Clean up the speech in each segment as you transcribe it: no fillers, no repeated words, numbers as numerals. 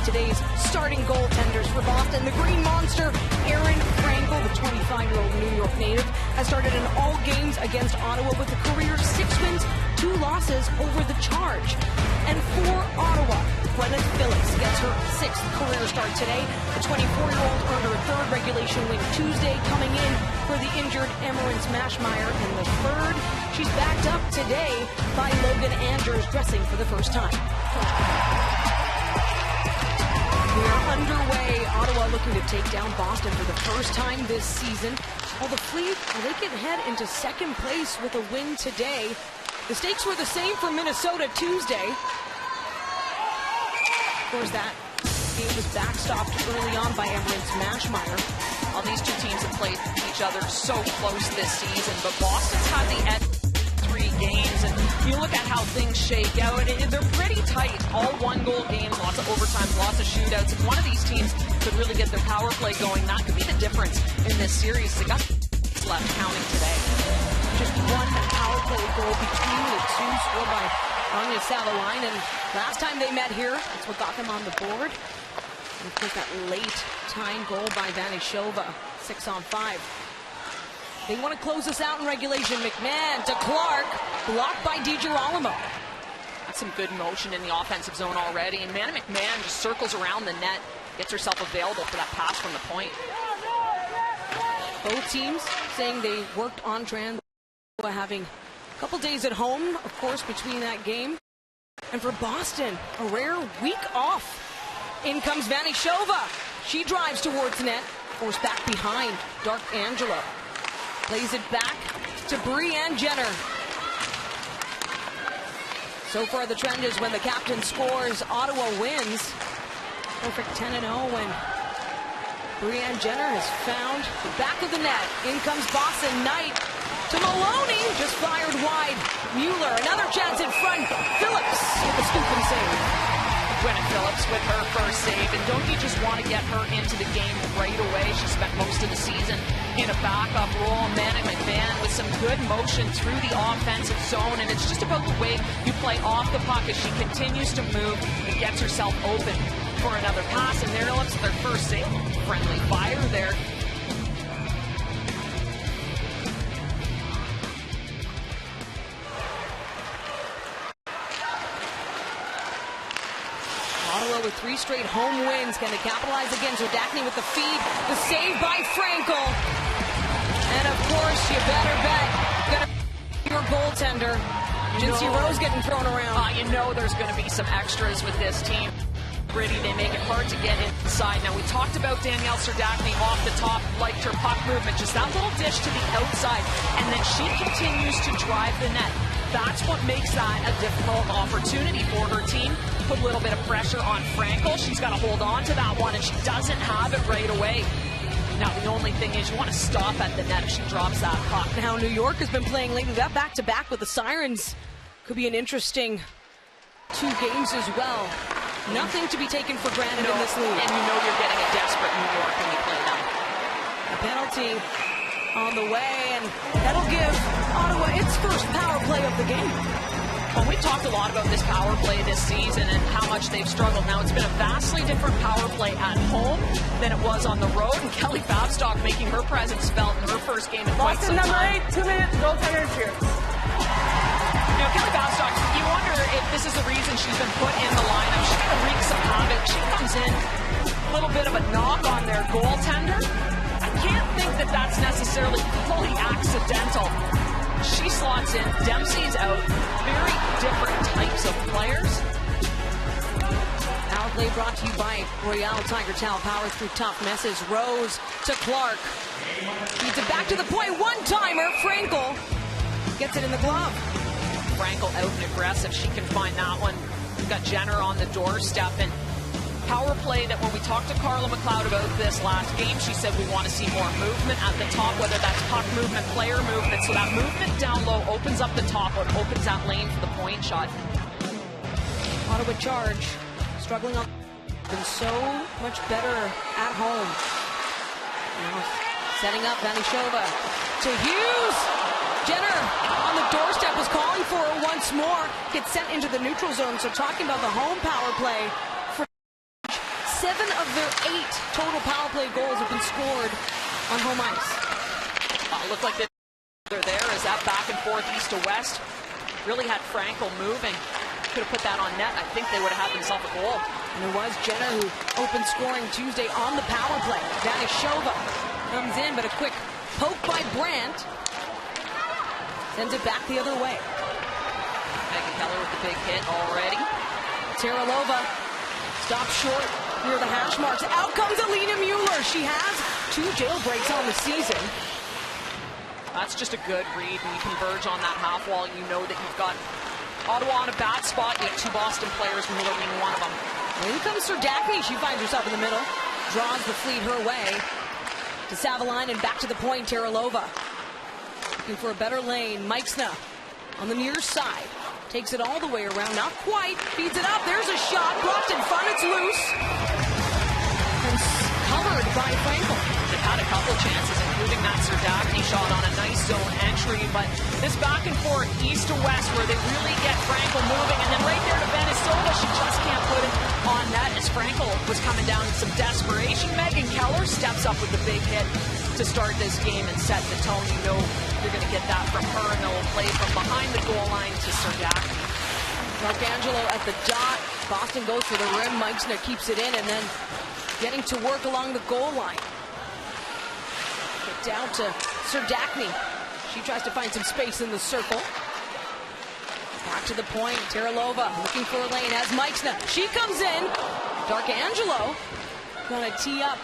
today's starting goaltenders for Boston. The Green Monster, Aaron Frankel, the 25-year-old New York native, has started in all games against Ottawa with a career 6 wins, 2 losses over the Charge. And for Ottawa, Gwyneth Phillips gets her 6th career start today. The 24-year-old earned her 3rd regulation win Tuesday, coming in for the injured Emmerance Mashmeyer in the 3rd. She's backed up today by Logan Andrews, dressing for the first time. We are underway. Ottawa looking to take down Boston for the first time this season. Well, the Fleet, they can head into 2nd place with a win today. The stakes were the same for Minnesota Tuesday. Of course, that game was backstopped early on by Emmerance Mashmeyer. Well, these two teams have played each other so close this season, but Boston's had the edge 3 games, and you look at how things shake out, and they're pretty tight. All 1-goal games, lots of overtime, lots of shootouts. If one of these teams could really get their power play going, that could be the difference in this series. They got left counting today. Just one power play goal between the two, scored by Anya Savalainen. And last time they met here, that's what got them on the board. And of course, that late tying goal by Vanishova, 6-on-5. They want to close this out in regulation. McMahon to Clark, blocked by DiGirolamo. That's some good motion in the offensive zone already. And Manna McMahon just circles around the net, gets herself available for that pass from the point. Both teams saying they worked on trans, having a couple days at home, of course, between that game. And for Boston, a rare week off. In comes Vanishova. She drives towards net, forced back behind Dark Angelo. Plays it back to Brianne Jenner. So far the trend is when the captain scores, Ottawa wins. Perfect 10-0 when Brianne Jenner has found the back of the net. In comes Boston. Knight to Maloney, just fired wide. Mueller, another chance in front. Phillips with the scoop and save. Gwyneth Phillips with her first save, and don't you just want to get her into the game right away? She spent most of the season in a backup role. Manna McMahon with some good motion through the offensive zone, and it's just about the way you play off the puck as she continues to move and gets herself open for another pass. And there looks their first save. Friendly fire there. Ottawa with 3 straight home wins. Can they capitalize again? Zerdakny with the feed. The save by Frankel. And of course, you better bet, your goaltender. Jinsey Rose getting thrown around. You know there's going to be some extras with this team. Gritty, they make it hard to get inside. Now, we talked about Danielle Zerdakny off the top, liked her puck movement, just that little dish to the outside, and then she continues to drive the net. That's what makes that a difficult opportunity for her team. Put a little bit of pressure on Frankel. She's got to hold on to that one, and she doesn't have it right away. Now, the only thing is you want to stop at the net if she drops that puck. Now, New York has been playing lately. That back-to-back with the Sirens could be an interesting 2 games as well. Nothing to be taken for granted in this league. And you know you're getting a desperate New York when you play them. A penalty on the way, and that'll give Ottawa its first power play of the game. Well, we've talked a lot about this power play this season and how much they've struggled. Now, it's been a vastly different power play at home than it was on the road, and Kelly Babstock making her presence felt in her first game in quite some time. Boston number 8, 2-minute goaltender cheers. You know, Kelly Babstock, you wonder if this is the reason she's been put in the lineup. She's going to wreak some havoc. She comes in, a little bit of a knock on their goaltender. I can't think that that's necessarily fully accidental. She slots in, Dempsey's out. Very different types of players. Power play brought to you by Royale Tiger Towel. Power through tough messes. Rose to Clark. Feeds it back to the point. One-timer. Frankel gets it in the glove. Frankel out and aggressive. She can find that one. We've got Jenner on the doorstep, and power play that when we talked to Carla McLeod about this last game, she said we want to see more movement at the top, whether that's puck movement, player movement. So that movement down low opens up the top, or opens that lane for the point shot. Ottawa Charge struggling on. Been so much better at home. Now setting up Vanishova to Hughes. Jenner on the doorstep was calling for her once more. Gets sent into the neutral zone. So talking about the home power play. of their 8 total power play goals have been scored on home ice. Looked like they're there as that back and forth east to west really had Frankel moving. Could have put that on net. I think they would have had themselves a goal. And it was Jenner who opened scoring Tuesday on the power play. Vanishova comes in, but a quick poke by Brandt sends it back the other way. Megan Keller with the big hit already. Teralova stops short near the hash marks. Out comes Alina Mueller. She has 2 jailbreaks on the season. That's just a good read, and you converge on that half wall. You know that you've got Ottawa on a bad spot. You have 2 Boston players, Mueller being one of them. And here comes Serdachny. She finds herself in the middle. Draws the fleet her way. To Savalainen and back to the point, Teralova. Looking for a better lane. Meixna on the near side. Takes it all the way around. Not quite. Feeds it up. There's a shot. Blocked in front. It's loose. And covered by Frankel. They've had a couple chances, including that Serdachny shot on a nice zone entry. But this back and forth, east to west, where they really get Frankel moving. And then right there to Vanishova, she just can't put it on net as Frankel was coming down in some desperation. Megan Keller steps up with the big hit to start this game and set the tone. You know you're going to get that from her, and they'll play from behind the goal line to Serdachny. Marcangelo at the dot. Boston goes for the rim. Meixna keeps it in, and then getting to work along the goal line. Get down to Serdachny. She tries to find some space in the circle. Back to the point. Teralova looking for a lane as Meixna. She comes in. Darkangelo gonna tee up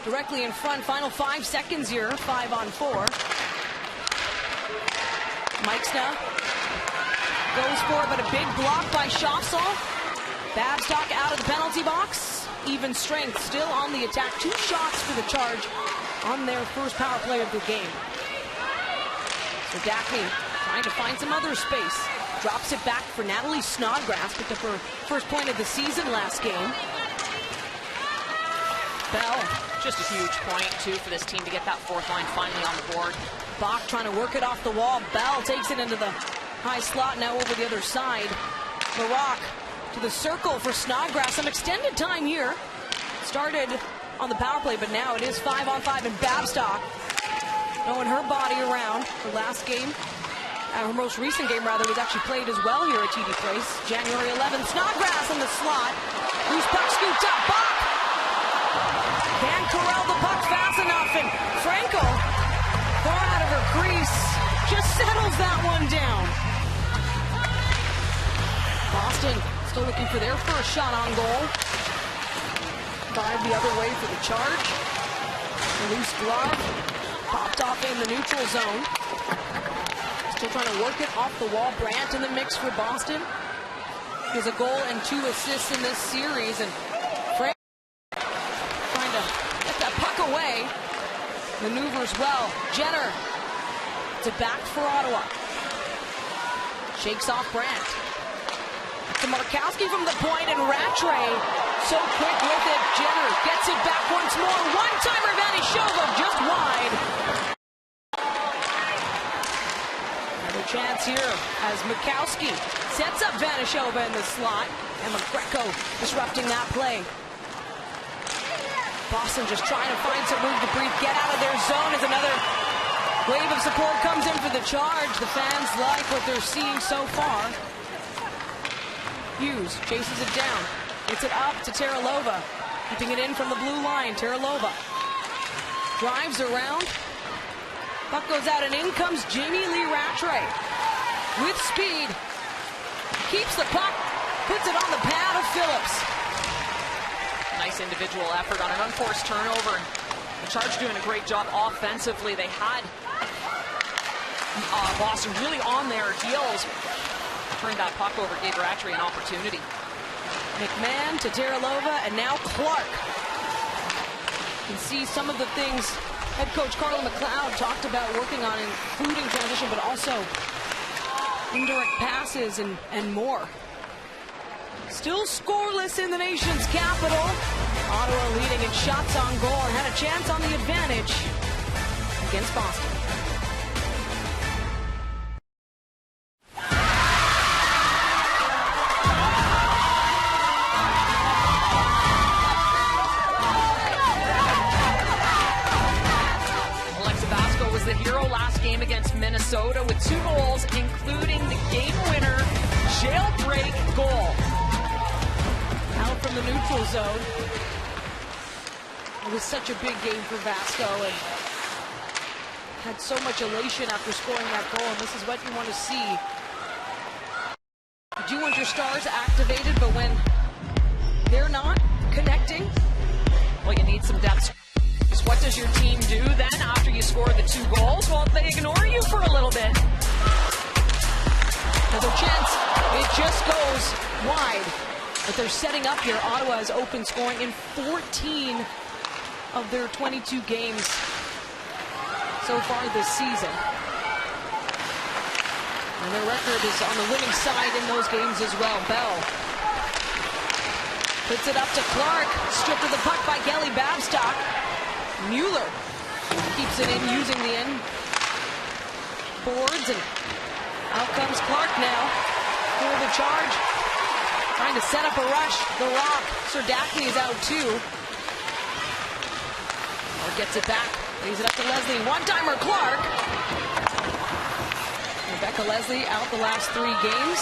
directly in front. Final 5 seconds here. 5 on 4. Meixna goes for it, but a big block by Schaffsall. Babstock out of the penalty box. Even strength still on the attack. 2 shots for the Charge on their first power play of the game. So Daphne trying to find some other space. Drops it back for Natalie Snodgrass. Picked up her first point of the season last game. Bell. Just a huge point, too, for this team to get that 4th line finally on the board. Bach trying to work it off the wall. Bell takes it into the high slot, now over the other side. Maroc to the circle for Snodgrass. Some extended time here. Started on the power play, but now it is 5 on 5, and Babstock throwing her body around. Her last game, her most recent game rather, was actually played as well here at TD Place. January 11th, Snodgrass in the slot. Loose puck scooped up. Bach can't corral the puck fast enough, and Frankel, far out of her crease, just settles that one down. Boston still looking for their first shot on goal. 5 the other way for the Charge. A loose glove popped off in the neutral zone. Still trying to work it off the wall. Brandt in the mix for Boston. He has a goal and 2 assists in this series, and Frank trying to get that puck away. Maneuvers well. Jenner to back for Ottawa. Shakes off Brandt. To Markowski from the point, and Rattray so quick with it. Jenner gets it back once more. One-timer Vanishova just wide. Another chance here as Markowski sets up Vanishova in the slot, and McGreco disrupting that play. Boston just trying to find some room to breathe, get out of their zone as another wave of support comes in for the Charge. The fans like what they're seeing so far. Hughes chases it down, gets it up to Teralova, keeping it in from the blue line. Teralova drives around, puck goes out, and in comes Jamie Lee Rattray with speed, keeps the puck, puts it on the pad of Phillips. Nice individual effort on an unforced turnover. The Charge doing a great job offensively. They had Boston really on their heels. Turned that puck over, gave Rattray an opportunity. McMahon to Teralova, and now Clark. You can see some of the things head coach Carla McLeod talked about working on, including transition, but also indirect passes and more. Still scoreless in the nation's capital. Ottawa leading in shots on goal and had a chance on the advantage against Boston. in the neutral zone. It was such a big game for Vasco and had so much elation after scoring that goal, and this is what you want to see. You do want your stars activated, but when they're not connecting, well, you need some depth. What does your team do then after you score the 2 goals? Well, they ignore you for a little bit. Another chance. It just goes wide. But they're setting up here. Ottawa has open scoring in 14 of their 22 games so far this season. And their record is on the winning side in those games as well. Bell puts it up to Clark. Stripped of the puck by Kelly Babstock. Mueller keeps it in using the end boards, and out comes Clark now for the charge. Trying to set up a rush. The Rock. Serdachny is out too. Or gets it back. Lays it up to Leslie. One-timer Clark. Rebecca Leslie out the last 3 games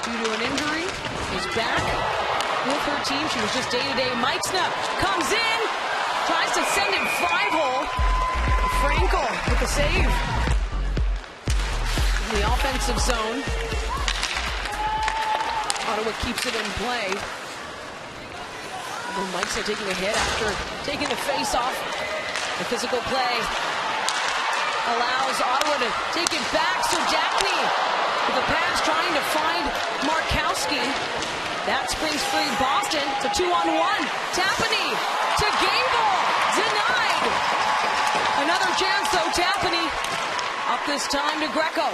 due to an injury. Is back with her team. She was just day-to-day. Meitzner comes in. Tries to send it 5-hole. Frankel with the save. In the offensive zone. Ottawa keeps it in play. Although Meitzner taking a hit after taking the face off. The physical play allows Ottawa to take it back. Serdachny with the pass trying to find Markowski. That springs free Boston. It's a 2-on-1. Tapani to Gable. Denied. Another chance though. Tapani up this time to Greco.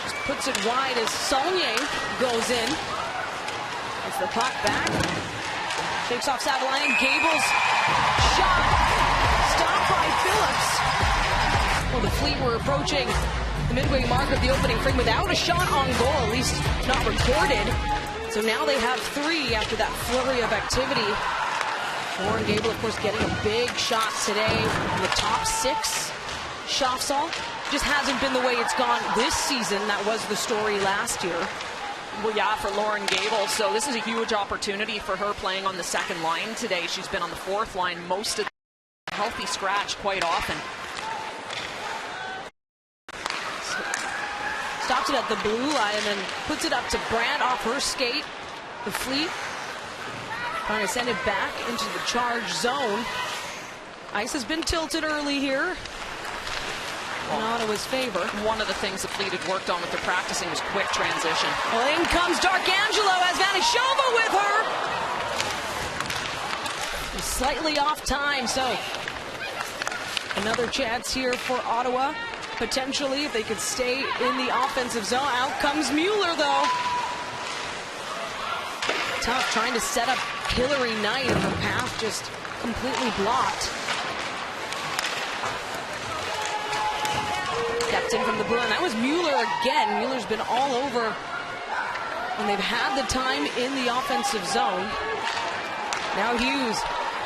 Just puts it wide as Saulnier goes in. Gets the puck back. Shakes off Savalainen. Gable's shot. Stopped by Phillips. Well, the Fleet were approaching the midway mark of the opening frame without a shot on goal, at least not recorded. So now they have 3 after that flurry of activity. Lauren Gable, of course, getting a big shot today in the top 6. Schaffsall just hasn't been the way it's gone this season. That was the story last year. Well, yeah, for Lauren Gable. So this is a huge opportunity for her playing on the second line today. She's been on the 4th line most of the healthy scratch quite often. Stops it at the blue line and then puts it up to Brandt off her skate. The Fleet trying to send it back into the charge zone. Ice has been tilted early here in Ottawa's favor. One of the things the Fleet had worked on with their practicing was quick transition. Well, in comes Darkangelo as Vanishova with her. He's slightly off time, so another chance here for Ottawa. Potentially, if they could stay in the offensive zone. Out comes Mueller, though. Tough trying to set up Hillary Knight, and her path just completely blocked. Kept in from the blue line. That was Mueller again. Mueller's been all over when they've had the time in the offensive zone. Now Hughes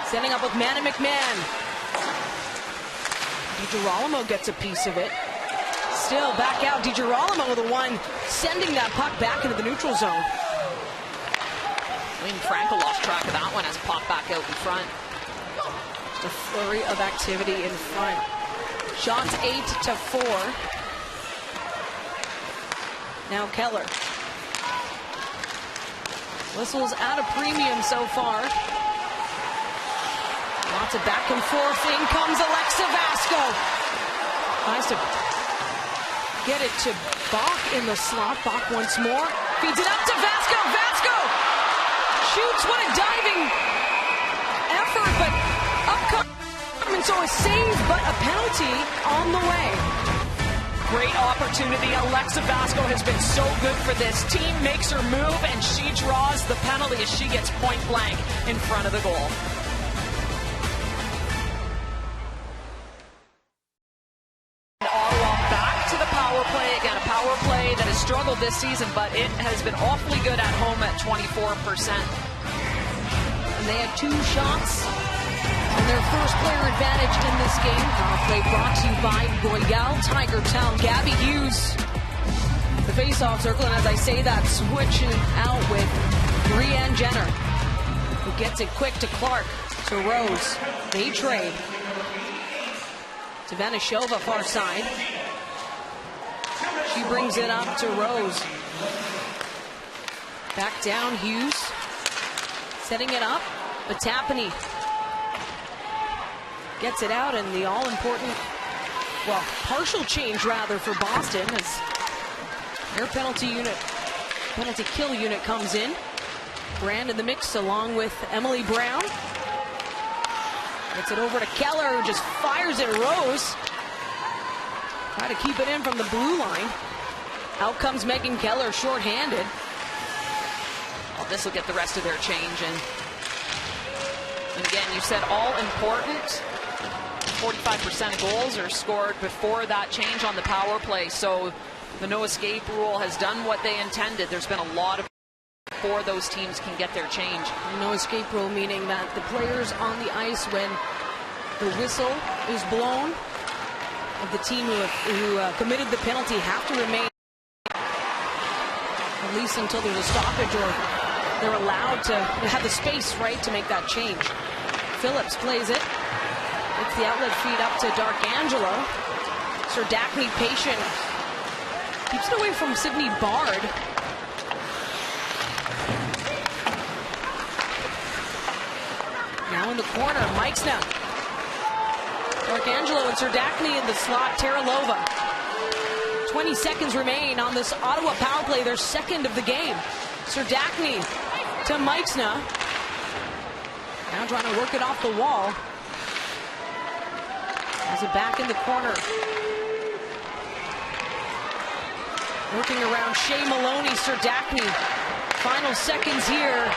setting up with Manny McMahon. DiGirolamo gets a piece of it. Still back out. DiGirolamo with the one, sending that puck back into the neutral zone. I mean, Frankel lost track of that one as puck back out in front. Just a flurry of activity in front. Shots 8-4. Now Keller. Whistles at a premium so far. Lots of back and forth. In comes Alexa Vasco. Tries to get it to Bach in the slot. Bach once more. Feeds it up to Vasco. Vasco shoots. What a diving effort, but up comes. So a save, but a penalty on the way. Great opportunity. Alexa Vasco has been so good for this team. Makes her move, and she draws the penalty as she gets point blank in front of the goal. Again, a power play that has struggled this season, but it has been awfully good at home at 24%. And they had 2 shots on their first player advantage in this game. Power play brought to you by Royale Tiger Town. Gabby Hughes, the face-off circle, and as I say that, switching out with Brianne Jenner. gets it quick to Clark, to Rose. They trade. To Vanashova, far side. She brings it up to Rose. Back down, Hughes. Setting it up. But Tapani gets it out, and the all-important, well, partial change rather for Boston as their penalty kill unit comes in. Brand in the mix along with Emily Brown. Gets it over to Keller, who just fires it. Rose try to keep it in from the blue line. Out comes Megan Keller, shorthanded. Well, this will get the rest of their change in. And again, you said all important. 45% of goals are scored before that change on the power play. So the no escape rule has done what they intended. There's been a lot of before those teams can get their change. No escape rule meaning that the players on the ice, when the whistle is blown of the team who committed the penalty, have to remain at least until there's a stoppage, or they're allowed to have the space, right, to make that change. Phillips plays it. It's the outlet feed up to D'Arcangelo. Serdachny patient. Keeps it away from Sydney Bard. Now in the corner, Meixna. D'Arcangelo and Serdachny in the slot. Teralova. 20 seconds remain on this Ottawa power play, their second of the game. Serdachny to Meixna. Now trying to work it off the wall. Has it back in the corner. Working around Shea Maloney, Serdachny. Final seconds here.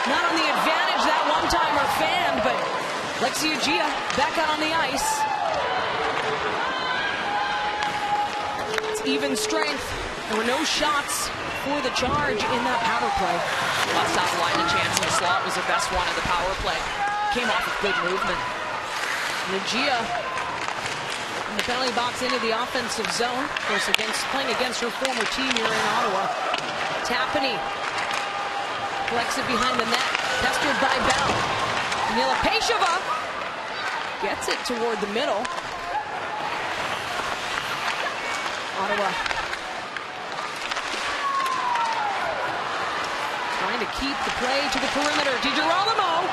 Not on the advantage that one-timer fan, but Lexi Ugia back out on the ice. It's even strength. There were no shots for the Charge in that power play. Left side line, a chance in the slot was the best one of the power play. Came off with good movement. Ugia in the penalty box into the offensive zone. Of course, playing against her former team here in Ottawa. Tapani collects it behind the net, pestered by Bell. Nila Peshova gets it toward the middle. Ottawa trying to keep the play to the perimeter. DiGirolamo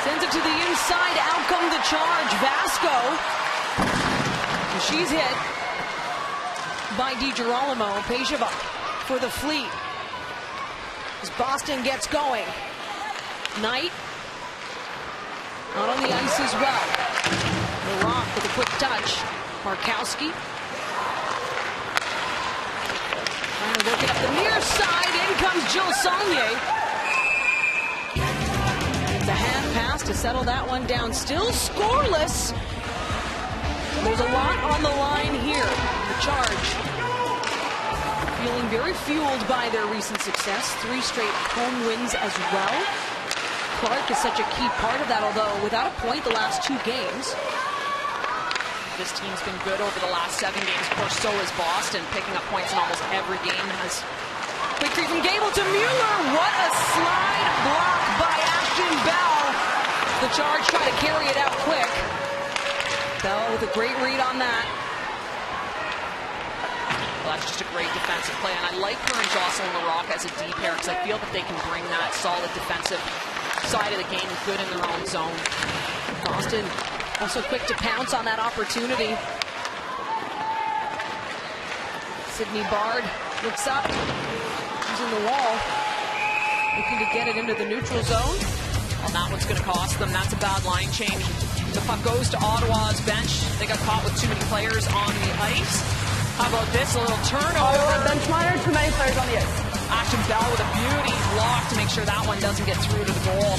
sends it to the inside. Out come the Charge. Vasco. And she's hit by DiGirolamo. Peshova for the Fleet. As Boston gets going. Knight out on the ice as well. The Rock with a quick touch. Markowski trying to work it up the near side. In comes Jill Saulnier. It's a hand pass to settle that one down. Still scoreless. There's a lot on the line here. The Charge feeling very fueled by their recent success. 3 straight home wins as well. Clark is such a key part of that, although without a point the last 2 games. This team's been good over the last 7 games. Of course, so is Boston, picking up points in almost every game. Has quick feed from Gable to Mueller. What a slide block by Ashton Bell. The Charge try to carry it out quick. Bell with a great read on that. Well, that's just a great defensive play, and I like her and Jocelyn LaRocque as a D pair because I feel that they can bring that solid defensive side of the game good in their own zone. Boston also quick to pounce on that opportunity. Sydney Bard looks up, using the wall, looking to get it into the neutral zone. Well, that one's going to cost them. That's a bad line change. The puck goes to Ottawa's bench. They got caught with too many players on the ice. How about this? A little turnover. Ottawa bench minor, too many players on the ice. Ashton Bell with a beauty block to make sure that one doesn't get through to the goal.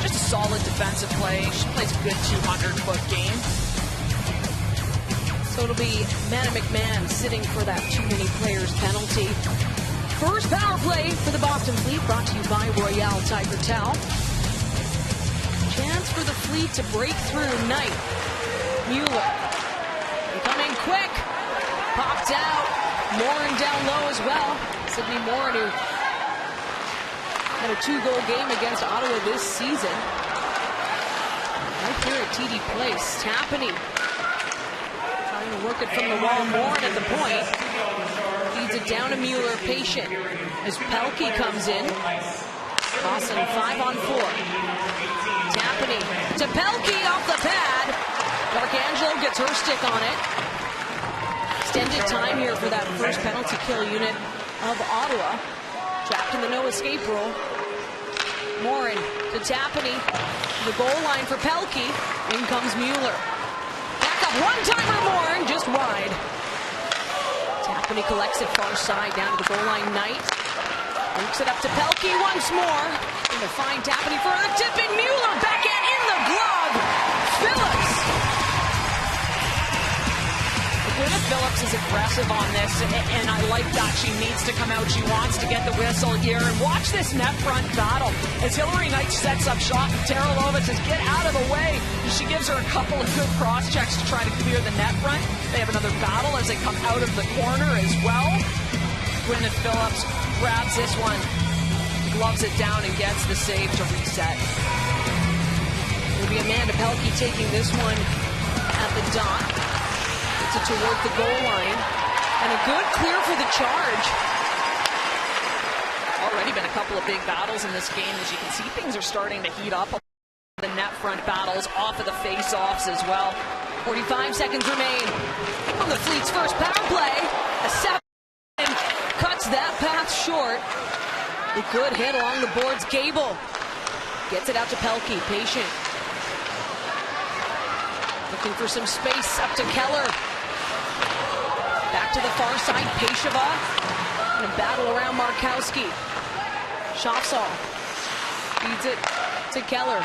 Just a solid defensive play. She plays a good 200-foot game. So it'll be Manna McMahon sitting for that too many players penalty. First power play for the Boston Fleet, brought to you by Royale Tiger Towel. Chance for the Fleet to break through. Knight, Mueller, coming quick, popped out. Morin down low as well. Sydney Morin, who Had a 2-goal game against Ottawa this season. Right here at TD Place. Tapani trying to work it from the wall. Morin at the point. Feeds it down to Mueller. Patient as Pelkey comes in. Boston 5-on-4. Tapani to Pelkey off the pad. D'Arcangelo gets her stick on it. Extended time here for that first penalty kill unit of Ottawa. Trapped in the no-escape rule. Morin to Tapani. The goal line for Pelkey. In comes Mueller. Back up, one-timer Morin, just wide. Tapani collects it far side down to the goal line. Knight works it up to Pelkey once more. Going to find Tapani for a tipping. Mueller backhand in the glove. Phillips. Gwyneth Phillips is aggressive on this, and I like that. She needs to come out. She wants to get the whistle here. And watch this net front battle as Hillary Knight sets up shot. Tara Lovett says, get out of the way. She gives her a couple of good cross checks to try to clear the net front. They have another battle as they come out of the corner as well. Gwyneth Phillips grabs this one, gloves it down, and gets the save to reset. It'll be Amanda Pelkey taking this one at the dot. Toward the goal line, and a good clear for the Charge. Already been a couple of big battles in this game. As you can see, things are starting to heat up. The net front battles off of the face-offs as well. 45 seconds remain on the Fleet's first power play. A 7 cuts that path short. A good hit along the boards. Gable gets it out to Pelkey. Patient looking for some space up to Keller. Back to the far side, Peshava. And a battle around Markowski. Schaafsal feeds it to Keller.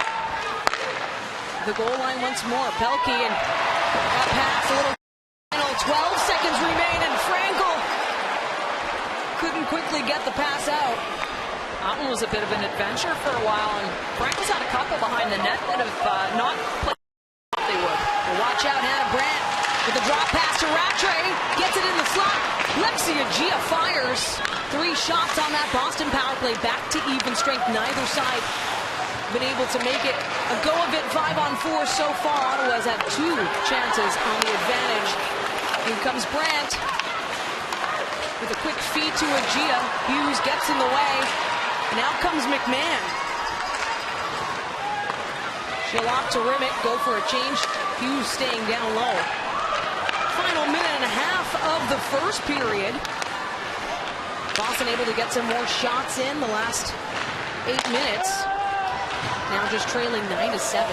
The goal line once more. Pelkey and a pass, a little final. 12 seconds remain, and Frankel couldn't quickly get the pass out. That one was a bit of an adventure for a while, and Frankel's had a couple behind the net that have not played like they would. Well, watch out, Hannah Brandt. With a drop pass to Rattray, gets it in the slot. Lexia Gia fires. 3 shots on that Boston power play. Back to even strength. Neither side been able to make it a go of it. 5-on-4 so far. Ottawa's had 2 chances on the advantage. In comes Brandt with a quick feed to Gia. Hughes gets in the way. And out comes McMahon. She'll opt to rim it, go for a change. Hughes staying down low. Final minute and a half of the first period. Boston able to get some more shots in the last 8 minutes. Now just trailing 9-7.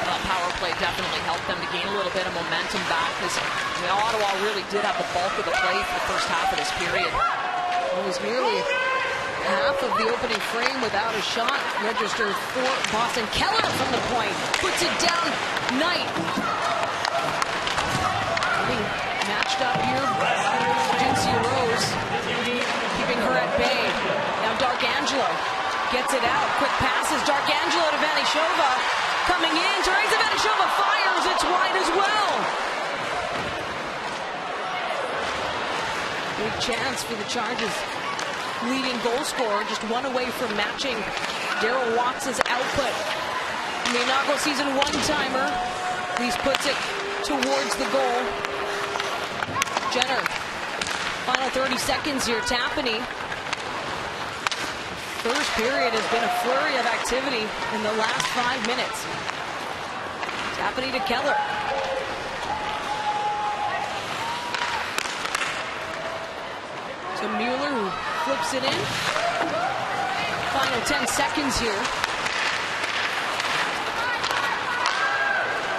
Well, power play definitely helped them to gain a little bit of momentum back, because Ottawa really did have the bulk of the play for the first half of this period. It was nearly half of the opening frame without a shot registered for Boston. Keller from the point puts it down. Knight matched up here. Jinsey Rose keeping her at bay. Now D'Arcangelo gets it out. Quick passes. D'Arcangelo to Vanishova. Coming in. Teresa Vanishova fires. It's wide as well. Big chance for the Charges. Leading goal scorer, just 1 away from matching Darryl Watts' output. In the inaugural season one-timer. Lees puts it towards the goal. Jenner, final 30 seconds here. Tapani. First period has been a flurry of activity in the last 5 minutes. Tapani to Keller. To Mueller, who flips it in. Final 10 seconds here.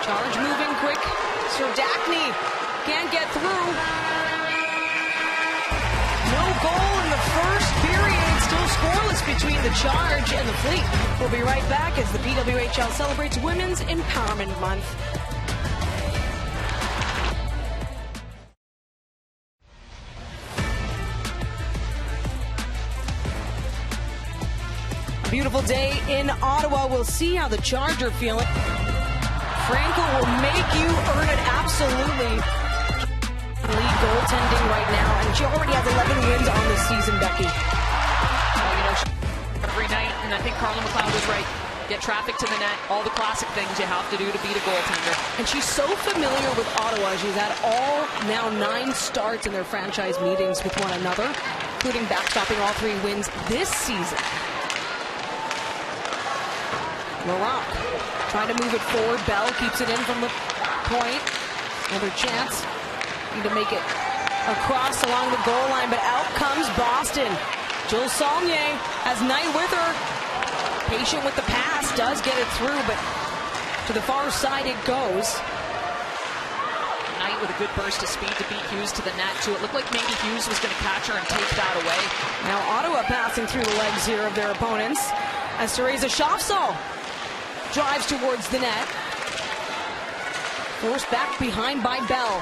Charge moving quick. Serdachny can't get through. No goal in the first period. Still scoreless between the Charge and the Fleet. We'll be right back as the PWHL celebrates Women's Empowerment Month. Beautiful day in Ottawa. We'll see how the Charge are feeling. Frankel will make you earn it, absolutely. Lead goaltending right now, and she already has 11 wins on the season, Becky. Well, And I think Carla McLeod was right. Get traffic to the net, all the classic things you have to do to beat a goaltender. And she's so familiar with Ottawa. She's had all now 9 starts in their franchise meetings with one another, including backstopping all 3 wins this season. Laurent trying to move it forward. Bell keeps it in from the point. Another chance. Need to make it across along the goal line, but out comes Boston. Jill Saulnier has Knight with her. Patient with the pass, does get it through, but to the far side it goes. Knight with a good burst of speed to beat Hughes to the net, too. It looked like maybe Hughes was going to catch her and take that away. Now Ottawa passing through the legs here of their opponents as Teresa Schaafsal drives towards the net. Forced back behind by Bell.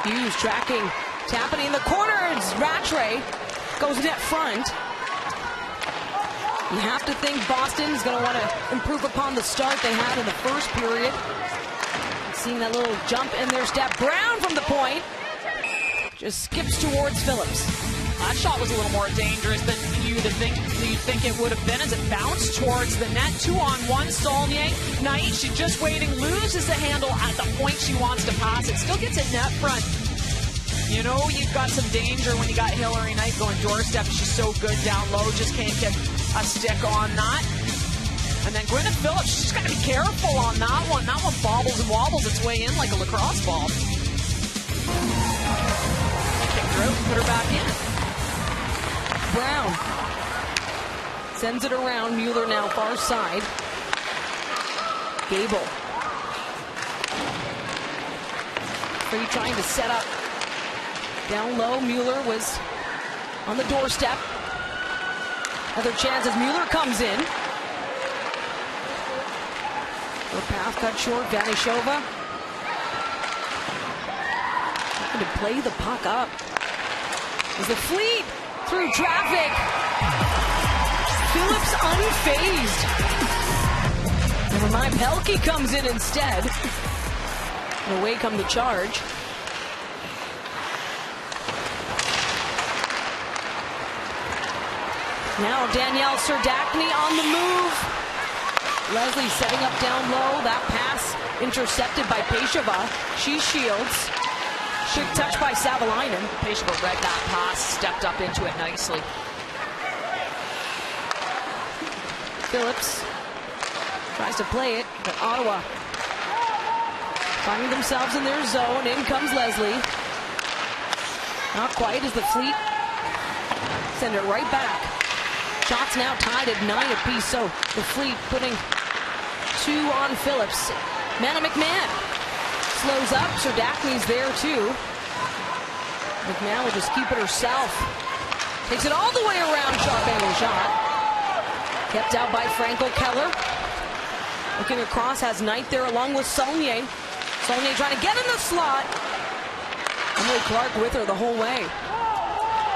Hughes tracking, tapping in the corners. Rattray goes net front. You have to think Boston is going to want to improve upon the start they had in the first period. Seeing that little jump in their step. Brown from the point. Just skips towards Phillips. That shot was a little more dangerous than you'd think it would have been as it bounced towards the net. 2-on-1, Saulnier. Knight, she's just waiting, loses the handle at the point she wants to pass it. Still gets it net front. You know you've got some danger when you got Hillary Knight going doorstep. She's so good down low, just can't get a stick on that. And then Gwyneth Phillips, she's got to be careful on that one. That one bobbles and wobbles its way in like a lacrosse ball. Kicked her out, put her back in. Brown sends it around. Mueller now far side. Gable. Are you trying to set up down low? Mueller was on the doorstep. Other chances. Mueller comes in. Her path cut short. Vanishova trying to play the puck up. Is the Fleet through traffic. Phillips unfazed. Never mind. Pelkey comes in instead. And away come the charge. Now Danielle Serdachny on the move. Leslie setting up down low. That pass intercepted by Peshova. She shields. Should touch by Savalainen. Peshova read that pass, stepped up into it nicely. Phillips tries to play it, but Ottawa finding themselves in their zone. In comes Leslie. Not quite as the Fleet send it right back. Shots now tied at 9 apiece, so the Fleet putting 2 on Phillips. Manna McMahon slows up. Serdachny's there too. McMahon will just keep it herself. Takes it all the way around. Sharp angle shot. Kept out by Franco Keller. Looking across, has Knight there along with Saulnier. Saulnier trying to get in the slot. Emily Clark with her the whole way.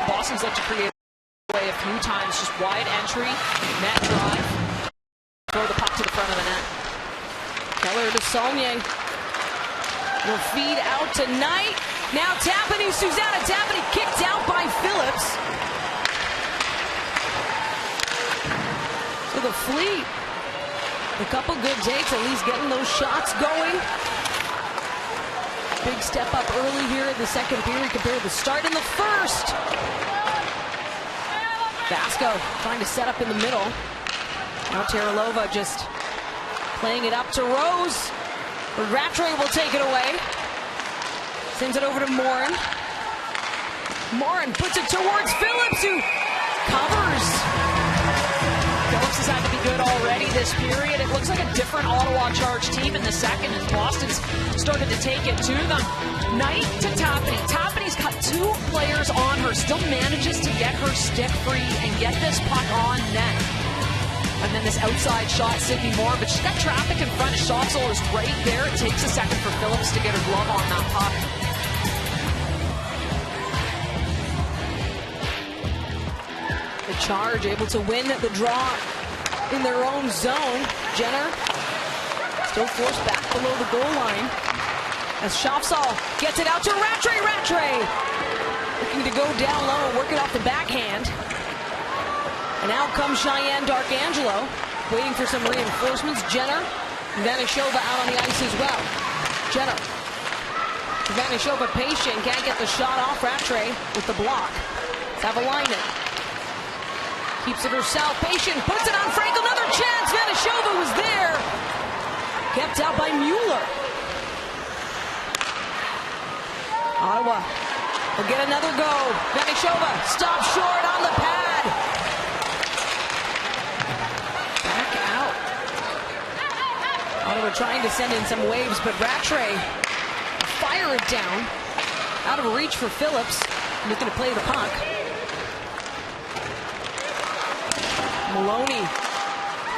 Boston's like to create way a few times, just wide entry, net drive, throw the puck to the front of the net. Keller to Saulnier. Will feed out to Knight. Now Tapani, Susanna Tapani kicked out by Phillips. So the Fleet, a couple good takes, at least getting those shots going. Big step up early here in the second period compared to the start in the first. Vasco trying to set up in the middle. Now Teralova just playing it up to Rose. Rattray will take it away. Sends it over to Morin. Morin puts it towards Phillips, who covers. Phillips has had to be good already this period. It looks like a different Ottawa Charge team in the second, and Boston's started to take it to them. Knight to Tapani. Tapani's got 2 players on her, still manages to get her stick free and get this puck on net. And then this outside shot, Sydney Moore, but she's got traffic in front. Schaafsal is right there. It takes a second for Phillips to get her glove on that puck. The Charge able to win the draw in their own zone. Jenner still forced back below the goal line as Schaafsal gets it out to Rattray. Rattray looking to go down low and work it off the backhand. And out comes Cheyenne Darkangelo, waiting for some reinforcements. Jenner, Vanishova out on the ice as well. Jenner. Vanishova patient, can't get the shot off. Rattray with the block. Savalainen keeps it herself. Patient puts it on Frankel. Another chance. Vanishova was there. Kept out by Mueller. Ottawa will get another go. Vanishova stops short on the pad. Back out. Ottawa trying to send in some waves, but Rattray fire it down. Out of reach for Phillips. Looking to play the puck. Maloney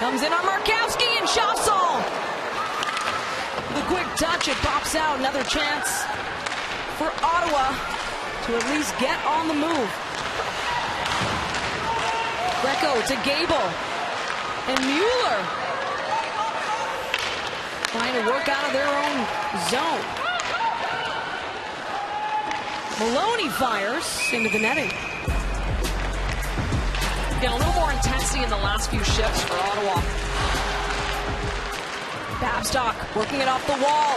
comes in on Markowski and shots all. The quick touch, it pops out. Another chance for Ottawa to at least get on the move. Greco to Gable. And Mueller trying to work out of their own zone. Maloney fires into the netting. Again, a little more intensity in the last few shifts for Ottawa. Babstock working it off the wall.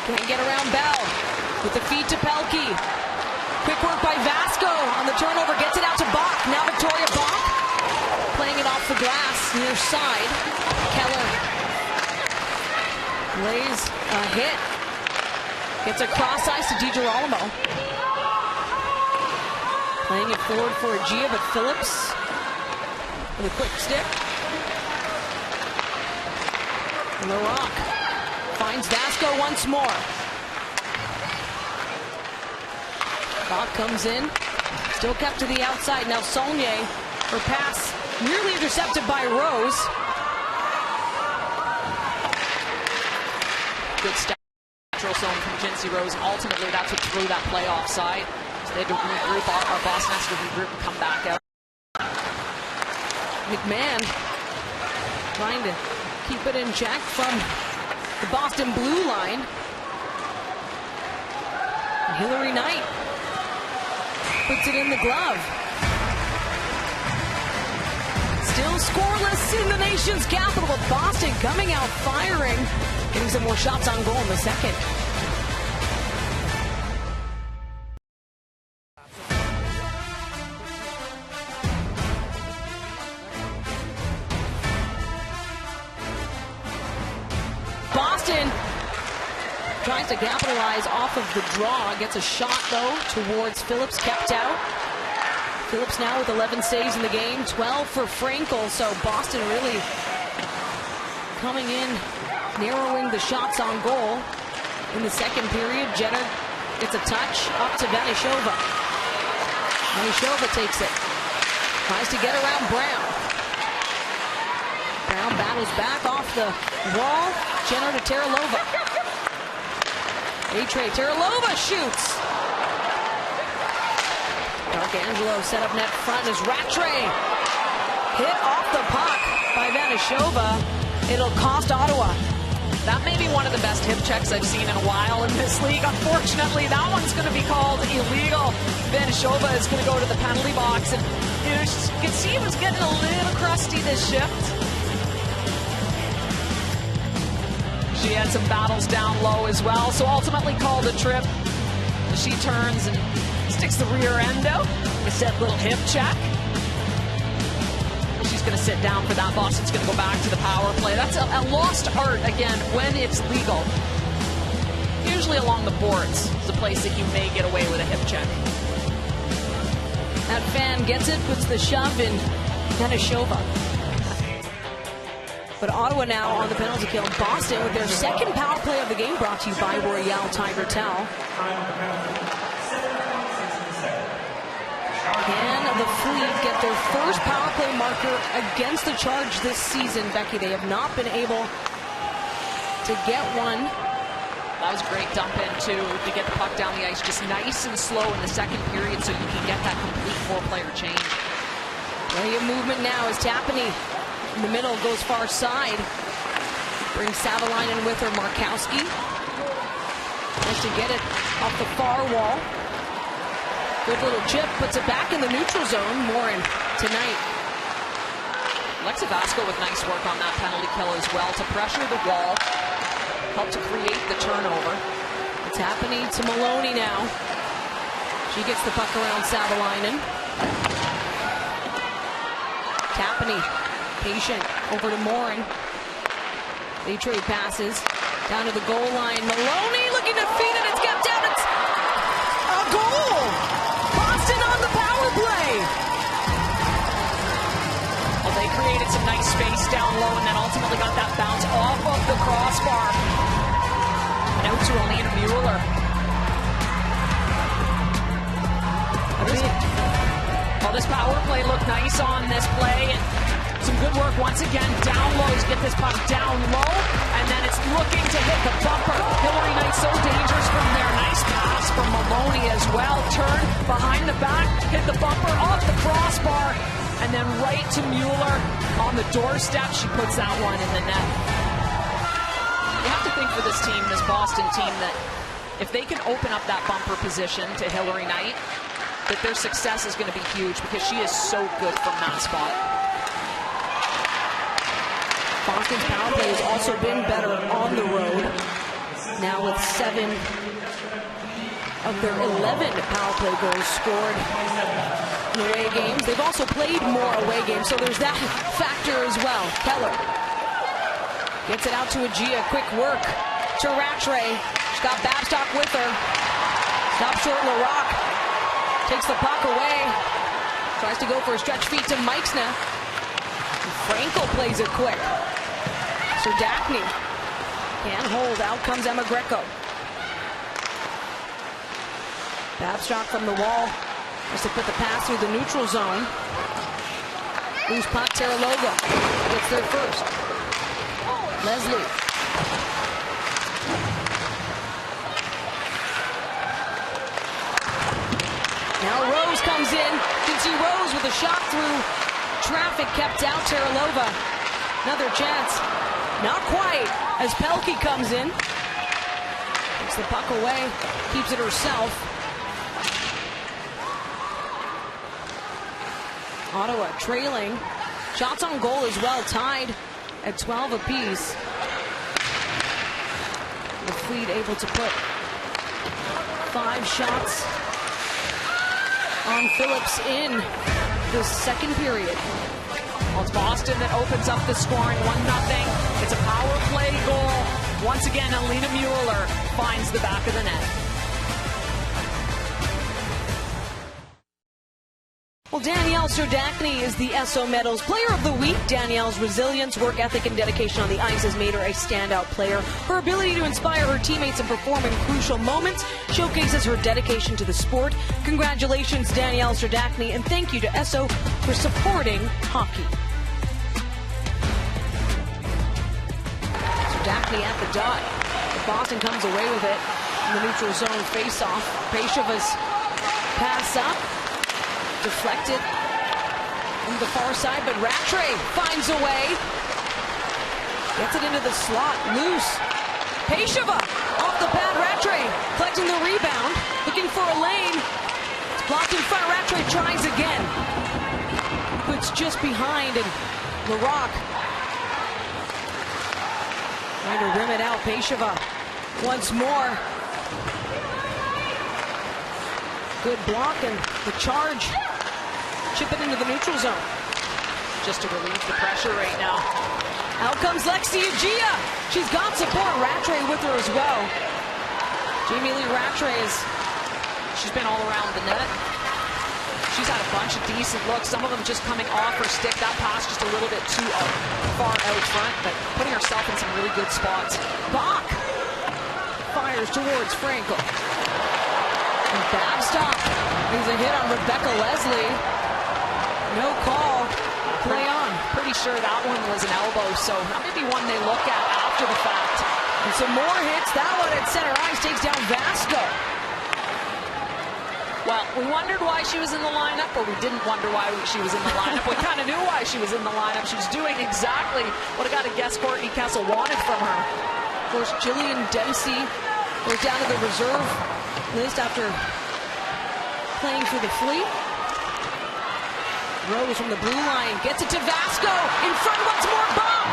Can't get around Bell. With the feed to Pelkey. Quick work by Vasco on the turnover. Gets it out to Bach. Now Victoria Bach playing it off the glass near side. Keller lays a hit. Gets a cross ice to DiGirolamo. Playing it forward for Gia, but Phillips with a quick stick. And the Rock finds Vasco once more. Bach comes in, still kept to the outside. Now Saulnier, her pass nearly intercepted by Rose. Good step. Natural zone from Jinsey Rose, and ultimately that's what threw that play offside. So they had to regroup. Our Boston has to regroup and come back out. McMahon trying to keep it in check from the Boston blue line. Hillary Knight puts it in the glove. Still scoreless in the nation's capital, but Boston coming out firing, getting some more shots on goal in the second. Boston tries to capitalize off of the draw. Gets a shot, though, towards Phillips, kept out. Phillips now with 11 saves in the game, 12 for Frankel. So Boston really coming in, narrowing the shots on goal in the second period. Jenner gets a touch up to Vanishova. Vanishova takes it. Tries to get around Brown. Brown battles back off the wall. Jenner to Terralova. A-Tray, Terralova shoots. Darkangelo set up net front as Rattray hit off the puck by Vanishova. It'll cost Ottawa. That may be one of the best hip checks I've seen in a while in this league. Unfortunately, that one's going to be called illegal. Vanishova is going to go to the penalty box, and you can see he was getting a little crusty this shift. She had some battles down low as well, so ultimately called a trip. She turns and sticks the rear end out. A set little hip check. She's going to sit down for that. Boston's going to go back to the power play. That's a lost art, again, when it's legal. Usually along the boards is a place that you may get away with a hip check. That fan gets it, puts the shove in Vanishova. But Ottawa now on the penalty kill. Boston with their second power play of the game, brought to you by Royale Tiger Towel. Can the Fleet get their first power play marker against the Charge this season, Becky? They have not been able to get one. That was a great dump in, too, to get the puck down the ice just nice and slow in the second period so you can get that complete four-player change. Plenty of movement now as Tapani in the middle goes far side. Brings Savalainen with her. Markowski tries to get it off the far wall. Good little chip, puts it back in the neutral zone. Morin tonight Alexa Vasco with nice work on that penalty kill as well to pressure the wall, help to create the turnover. It's happening to Maloney now. She gets the puck around Savalainen. Tapani, patient, over to Mooring. They trade passes down to the goal line. Maloney looking to feed it. It's kept down. It's a goal. Boston on the power play. Well, they created some nice space down low and then ultimately got that bounce off of the crossbar. And out to Alina Mueller. Well, this power play looked nice on this play. And some good work once again down low to get this puck down low. And then it's looking to hit the bumper. Hillary Knight so dangerous from there. Nice pass from Maloney as well. Turn behind the back, hit the bumper off the crossbar. And then right to Mueller on the doorstep. She puts that one in the net. You have to think for this team, this Boston team, that if they can open up that bumper position to Hillary Knight, that their success is going to be huge because she is so good from that spot. Boston's power play has also been better on the road. Now with 7 of their 11 power play goals scored in away games. They've also played more away games, so there's that factor as well. Keller gets it out to Agia. Quick work to Rattray. She's got Babstock with her. Stop short LaRock. Takes the puck away. Tries to go for a stretch feed to Meixna. Frankel plays it quick. Serdachny can't hold. Out comes Emma Greco. Babstock from the wall. Has to put the pass through the neutral zone. Loose puck, Terralova gets there first. Leslie. Now Rose comes in. You can see Rose with a shot through traffic, kept out. Terralova. Another chance. Not quite as Pelkey comes in. Takes the puck away. Keeps it herself. Ottawa trailing. Shots on goal as well. Tied at 12 apiece. The Fleet able to put 5 shots on Phillips in the second period. Well, it's Boston that opens up the scoring, 1-0. It's a power play goal. Once again, Alina Mueller finds the back of the net. Well, Danielle Serdachny is the SO Medals Player of the Week. Danielle's resilience, work ethic, and dedication on the ice has made her a standout player. Her ability to inspire her teammates and perform in crucial moments showcases her dedication to the sport. Congratulations, Danielle Serdachny, and thank you to SO for supporting hockey. Serdachny at the dot. Boston comes away with it in the neutral zone face-off. Peishova's pass up. Deflected from the far side, but Rattray finds a way. Gets it into the slot, loose. Peishova off the pad, Rattray collecting the rebound, looking for a lane. It's blocked in front, Rattray tries again. Puts just behind, and LaRock trying to rim it out. Peishova once more. Good block, and the charge. Chip it into the neutral zone. Just to relieve the pressure right now. Out comes Lexi Agia. She's got support. Rattray with her as well. Jamie Lee Rattray she's been all around the net. She's had a bunch of decent looks. Some of them just coming off her stick. That pass just a little bit too far out front, but putting herself in some really good spots. Bach fires towards Frankel. And Babstock is a hit on Rebecca Leslie. No call. Play on. Pretty sure that one was an elbow, so that may be one they look at after the fact. And some more hits. That one at center ice takes down Vasco. Well, we wondered why she was in the lineup, or we didn't wonder why she was in the lineup. We kind of knew why she was in the lineup. She was doing exactly what I got to guess Courtney Kessel wanted from her. Of course, Jillian Dempsey goes down to the reserve list after playing for the Fleet. Rose from the blue line gets it to Vasco. In front once more. Bach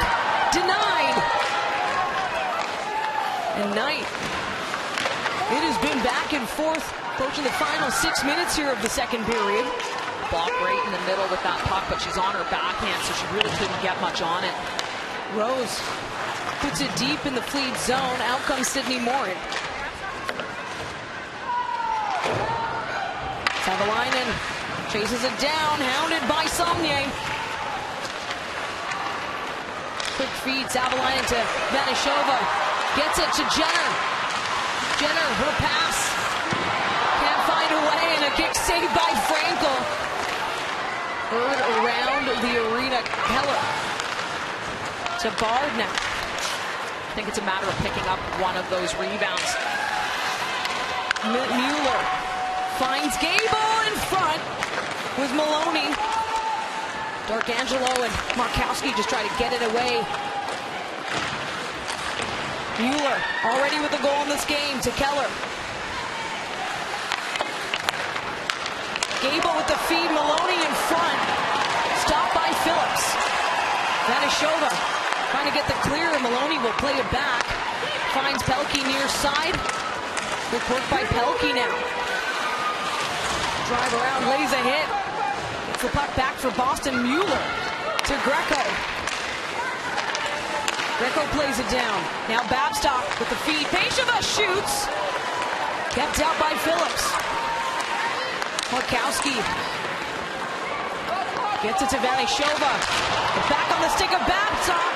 denied. And Knight. It has been back and forth, approaching the final 6 minutes here of the second period. Bach right in the middle with that puck, but she's on her backhand, so she really couldn't get much on it. Rose puts it deep in the Fleet zone. Out comes Sydney Morin. Savalainen chases it down, hounded by Somnier. Quick feed, Savalainen to Vanishova. Gets it to Jenner. Jenner, her pass. Can't find a way, and a kick saved by Frankel. Heard around the arena. Keller to Bard now. I think it's a matter of picking up one of those rebounds. Mueller finds Gable in front with Maloney. D'Arcangelo and Markowski just try to get it away. Mueller already with a goal in this game to Keller. Gable with the feed, Maloney in front. Stopped by Phillips. Vanishova trying to get the clear. Maloney will play it back. Finds Pelkey near side. Good work by Pelkey now. Drive around, lays a hit. Gets the puck back for Boston. Mueller to Greco. Greco plays it down. Now Babstock with the feed. Peshova shoots. Kept out by Phillips. Markowski gets it to Vanishova. Back on the stick of Babstock.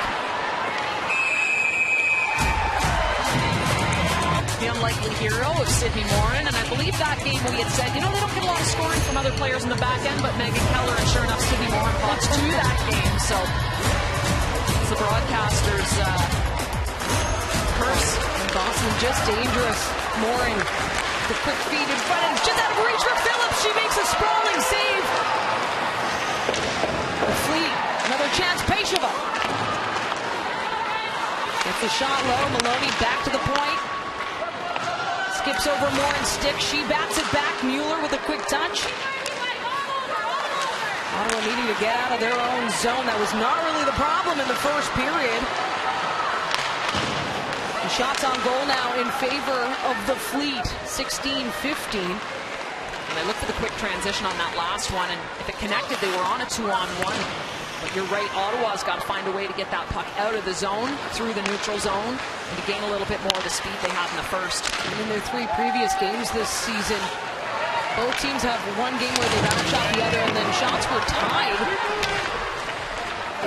The unlikely hero of Sydney Morin, and I believe that game we had said, they don't get a lot of scoring from other players in the back end, but Megan Keller, and sure enough, Sydney Morin fought to that game. So it's the broadcasters' curse. And Boston just dangerous. Morin, the quick feed in front, and just out of reach for Phillips. She makes a sprawling save. The Fleet, another chance. Peshova gets the shot low. Maloney back to the point. Skips over Morin's stick. She bats it back. Mueller with a quick touch. Ottawa needing to get out of their own zone. That was not really the problem in the first period. The shots on goal now in favor of the Fleet, 16-15. And I looked for the quick transition on that last one, and if it connected, they were on a 2-on-1. But you're right, Ottawa's got to find a way to get that puck out of the zone, through the neutral zone, and to gain a little bit more of the speed they had in the first. And in their 3 previous games this season, both teams have one game where they've outshot the other, and then shots were tied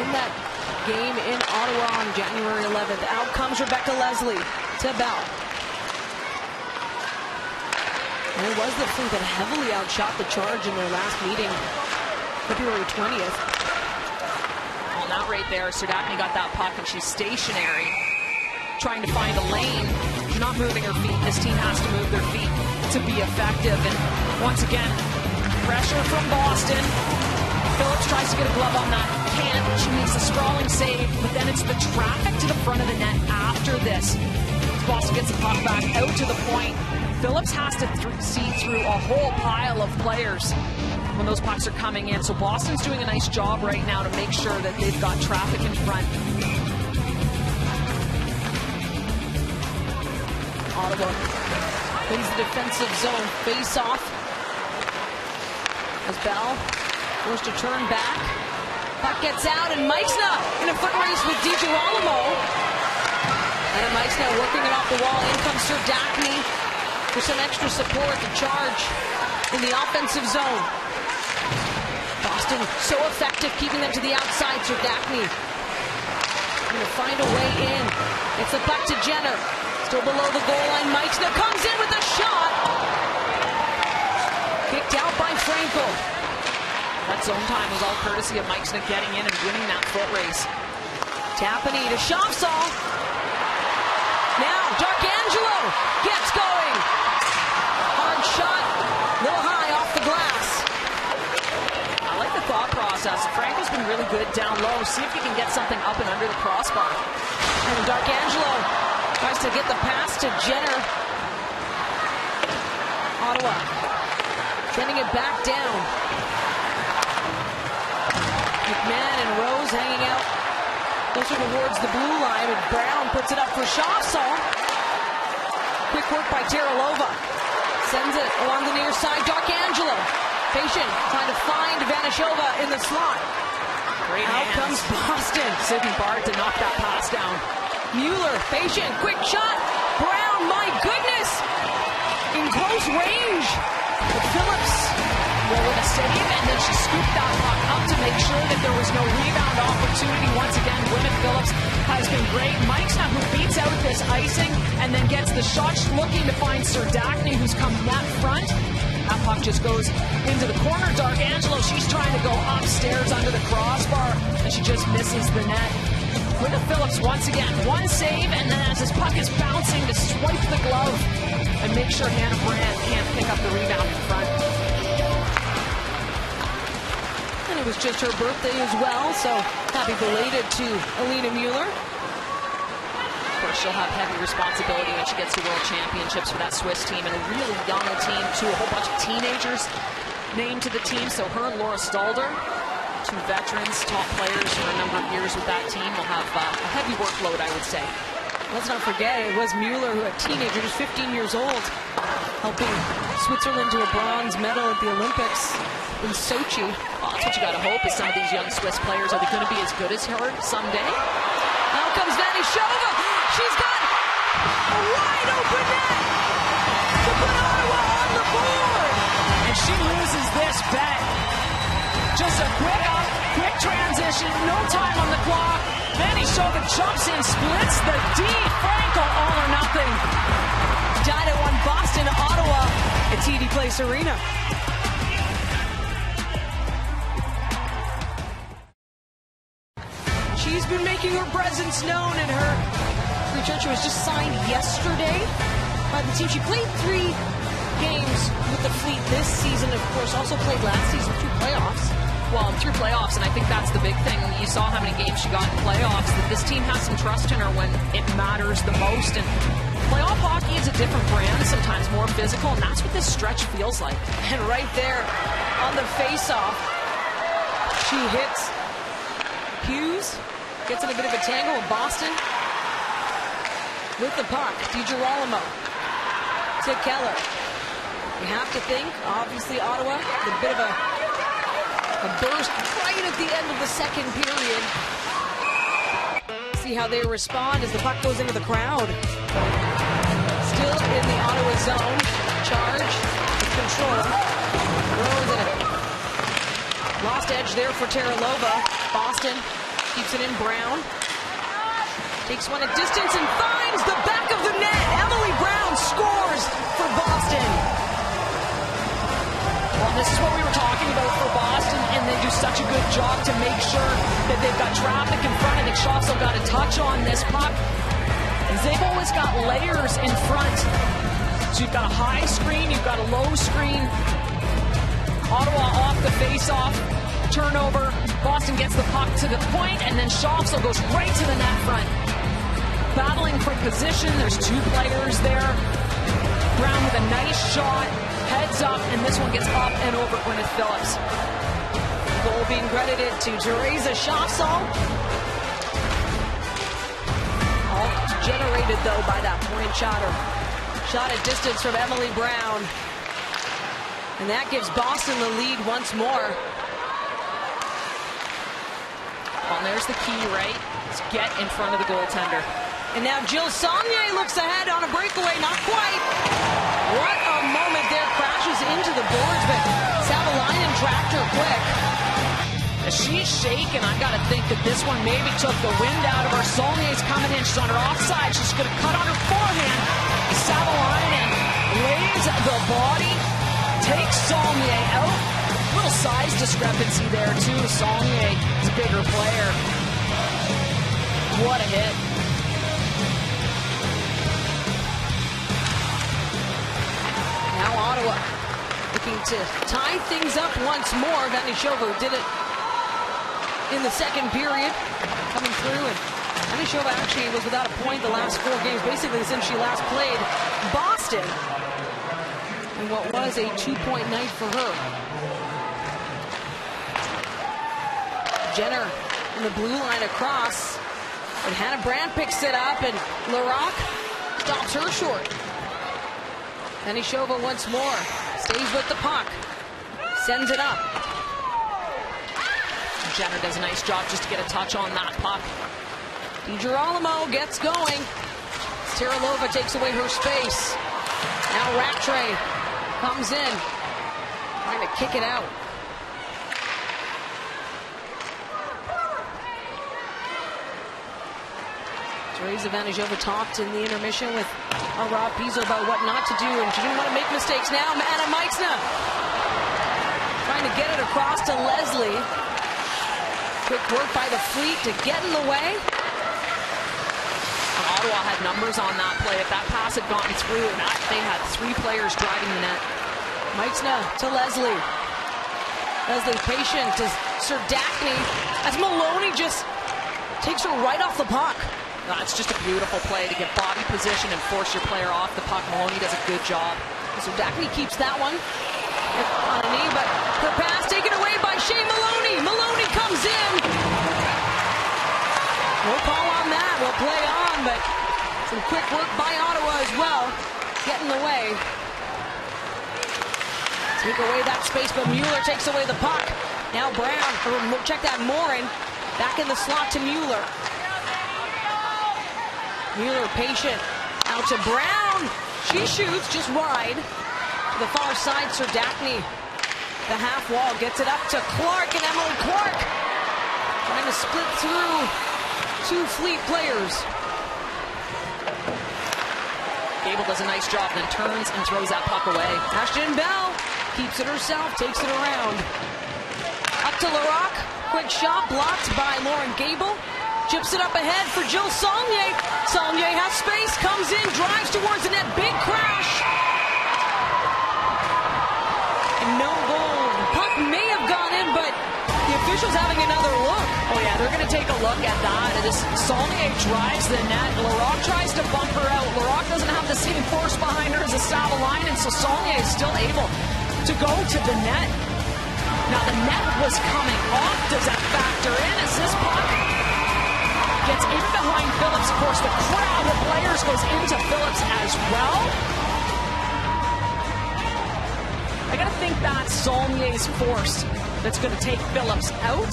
in that game in Ottawa on January 11th. Out comes Rebecca Leslie to Bell. And it was the Fleet that heavily outshot the Charge in their last meeting, February 20th. On that right there, Serdachny got that puck, and she's stationary, trying to find a lane. She's not moving her feet. This team has to move their feet to be effective. And once again, pressure from Boston. Phillips tries to get a glove on that. Can't. She makes a sprawling save, but then it's the traffic to the front of the net after this. Boston gets the puck back out to the point. Phillips has to see through a whole pile of players when those pucks are coming in. So Boston's doing a nice job right now to make sure that they've got traffic in front. Ottawa wins the defensive zone face-off as Bell forced to turn back. Puck gets out, and Meixna in a foot race with DiGirolamo. And Meixna working it off the wall. In comes Serdachny for some extra support to Charge in the offensive zone. Boston so effective keeping them to the outside. Serdachny going to find a way in. It's the puck to Jenner. Still below the goal line. Meixna comes in with a shot. Kicked out by Frankel. That zone time was all courtesy of Meixna getting in and winning that foot race. Tapani to Shopsall. Now D'Arcangelo gets going. Hard shot, a little high off the glass. I like the thought process. Frankel's been really good down low. See if he can get something up and under the crossbar. And D'Arcangelo tries to get the pass to Jenner. Ottawa sending it back down. Blues hanging out closer towards the blue line. And Brown puts it up for Shafsall. Quick work by Teralova. Sends it along the near side. D'Arcangelo. Patient trying to find Vanishova in the slot. Great Out hands. comes Boston. Sydney Bard to knock that pass down. Mueller, patient, quick shot. Brown, my goodness. In close range. But Phillips. Well, with a save, and then she scooped that puck up to make sure that there was no rebound opportunity. Once again, Gwyneth Phillips has been great. Mike's now who beats out this icing and then gets the shot, looking to find Serdachny, who's coming that front. That puck just goes into the corner. D'Arcangelo, she's trying to go upstairs under the crossbar, and she just misses the net. Gwyneth Phillips, once again, one save, and then as his puck is bouncing to swipe the glove and make sure Hannah Brand can't pick up the rebound in front. And it was just her birthday as well, so happy belated to Alina Mueller. Of course, she'll have heavy responsibility when she gets to World Championships for that Swiss team, and a really young team, too. A whole bunch of teenagers named to the team. So her and Laura Stalder, two veterans, top players for a number of years with that team, will have a heavy workload, I would say. Let's not forget, it was Mueller, who a teenager, just 15 years old, helping Switzerland to a bronze medal at the Olympics in Sochi. Well, that's what you got to hope is some of these young Swiss players, are they going to be as good as her someday? Out comes Vanishova. She's got a wide open net to put Ottawa on the board. And she loses this bet. Just a quick up, quick transition, no time on the clock. Vanishova jumps in, splits the D. Frankel, all or nothing. Tied at 1, Boston, Ottawa at TD Place Arena. She's been making her presence known in her return. She was just signed yesterday by the team. She played 3 games with the Fleet this season, of course, also played last season through playoffs. Well, through playoffs, and I think that's the big thing. You saw how many games she got in playoffs, that this team has some trust in her when it matters the most. And playoff hockey is a different brand, sometimes more physical, and that's what this stretch feels like. And right there on the face-off, she hits Hughes, gets in a bit of a tangle with Boston. With the puck, DiGirolamo to Keller. You have to think, obviously, Ottawa, a bit of a burst right at the end of the second period. See how they respond as the puck goes into the crowd. Still in the Ottawa zone. Charge, control. Throws it. Lost edge there for Teralova. Boston keeps it in. Brown takes one at distance and finds the back of the net. Emily Brown scores for Boston. Well, this is what we were talking about for Boston, and they do such a good job to make sure that they've got traffic in front. I think Shaw's got a touch on this puck. They've always got layers in front. So you've got a high screen, you've got a low screen. Ottawa off the face-off. Turnover. Boston gets the puck to the point, and then Shawfsel goes right to the net front. Battling for position. There's 2 players there. Brown with a nice shot. Heads up, and this one gets up and over Gwyneth Phillips. Goal being credited to Teresa Shafsall. All generated, though, by that point shotter. Shot at distance from Emily Brown. And that gives Boston the lead once more. Well, there's the key, right? Let's get in front of the goaltender. And now Jill Saulnier looks ahead on a breakaway. Not quite. What a moment there. Crashes into the boards, but Savalainen trapped her quick. As she's shaking, I've got to think that this one maybe took the wind out of her. Saulnier's coming in. She's on her offside. She's going to cut on her forehand. Savalainen lays the body, takes Saulnier out. Little size discrepancy there, too. Saulnier is a bigger player. What a hit. Now Ottawa looking to tie things up once more. Vanishova did it in the second period, coming through. And Vanishova actually was without a point the last 4 games, basically since she last played Boston. And what was a 2-point night for her. Jenner from the blue line across. And Hannah Brand picks it up, and Larocque stops her short. Vanishova once more stays with the puck, sends it up. Jenner does a nice job just to get a touch on that puck. DiGirolamo gets going. Tiralova takes away her space. Now Rattray comes in, trying to kick it out. Teresa Vanishova talked in the intermission with Rob Pizzo about what not to do, and she didn't want to make mistakes. Now Anna Meixna trying to get it across to Leslie. Quick work by the Fleet to get in the way. And Ottawa had numbers on that play. If that pass had gotten through, they had 3 players driving the net. Meixna to Leslie. Leslie patient to Serdachny as Maloney just takes her right off the puck. It's just a beautiful play to get body position and force your player off the puck. Maloney does a good job. Serdachny keeps that one on a knee, but her pass taken away by Shea Maloney. Maloney comes in. No call on that. We'll play on, but some quick work by Ottawa as well. Get in the way. Take away that space, but Mueller takes away the puck. Now Brown, check that, Morin, back in the slot to Mueller. Mueller patient, out to Brown. She shoots just wide. To the far side, Serdachny. The half wall gets it up to Clark, and Emily Clark trying to split through 2 Fleet players. Gable does a nice job, then turns and throws that puck away. Ashton Bell keeps it herself, takes it around. Up to Larocque. Quick shot blocked by Lauren Gable. Chips it up ahead for Jill Saulnier. Saulnier has space, comes in, drives towards the net. Big crash. And no goal. The puck may have gone in, but the officials having another look. Oh yeah, they're going to take a look at that. And as Saulnier drives the net, Larocque tries to bump her out. Larocque doesn't have the same force behind her as a Savalainen, so Saulnier is still able to go to the net. Now the net was coming off. Does that factor in as this puck gets in behind Phillips? Of course, the crowd of players goes into Phillips as well. I gotta think that's Saulnier's force that's gonna take Phillips out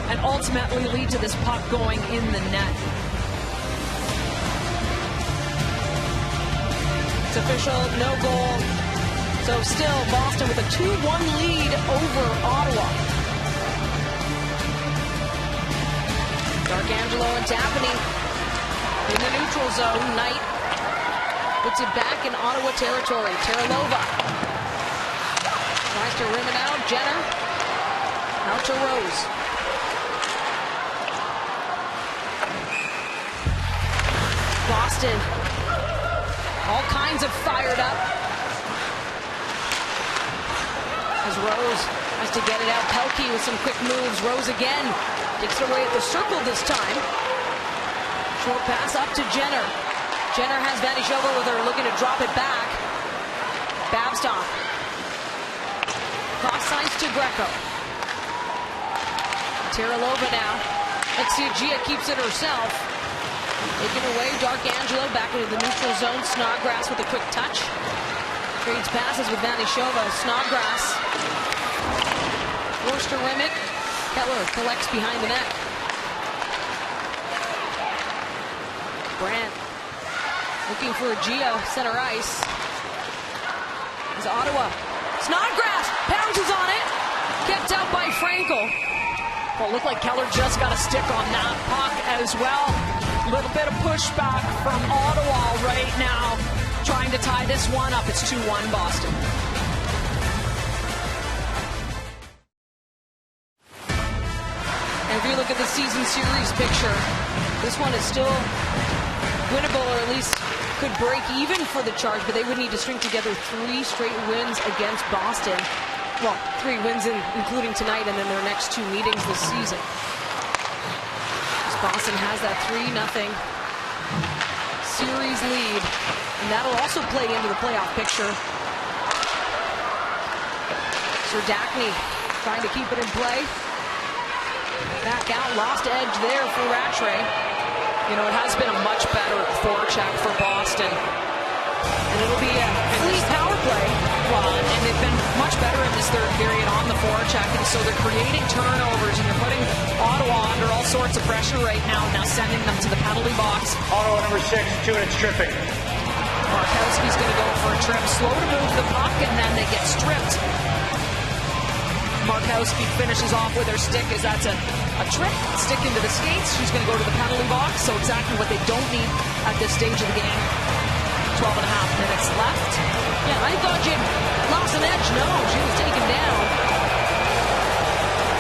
and ultimately lead to this puck going in the net. It's official, no goal. So still Boston with a 2-1 lead over Ottawa. D'Arcangelo and Tapani in the neutral zone. Knight puts it back in Ottawa territory. Teralova tries to rim it out. Jenner out to Rose. Boston all kinds of fired up as Rose has to get it out. Pelkey with some quick moves. Rose again takes it away at the circle this time. Short pass up to Jenner. Jenner has Vanishova with her, looking to drop it back. Babstock. Cross sides to Greco. Teralova now. Exigia keeps it herself. Taken away, D'Arcangelo back into the neutral zone. Snodgrass with a quick touch. Trades passes with Vanishova. Snodgrass forced to rim it. Keller collects behind the net. Brandt looking for a Gia center ice. Is Ottawa. Snodgrass pounces on it. Kept out by Frankel. Well, it looked like Keller just got a stick on that puck as well. A little bit of pushback from Ottawa right now, trying to tie this one up. It's 2-1 Boston. And if you look at the season series picture, this one is still winnable, or at least could break even for the Charge, but they would need to string together 3 straight wins against Boston. Well, 3 wins including tonight and then their next 2 meetings this season. Boston has that 3-0 series lead, and that'll also play into the playoff picture. Serdachny trying to keep it in play. Back out, lost edge there for Rattray. You know, it has been a much better forecheck for Boston. And it'll be a fleet power play. Well, and they've been much better in this third period on the forecheck, and so they're creating turnovers, and you're putting Ottawa under all sorts of pressure right now sending them to the penalty box. Ottawa number 6, 2 minutes tripping. Markowski's going to go for a trip, slow to move the puck, and then they get stripped. Markowski finishes off with her stick as that's a trip, stick into the skates. She's going to go to the penalty box, so exactly what they don't need at this stage of the game. 12 and a half minutes left. Yeah, I thought you'd lost an edge. No, she was taken down.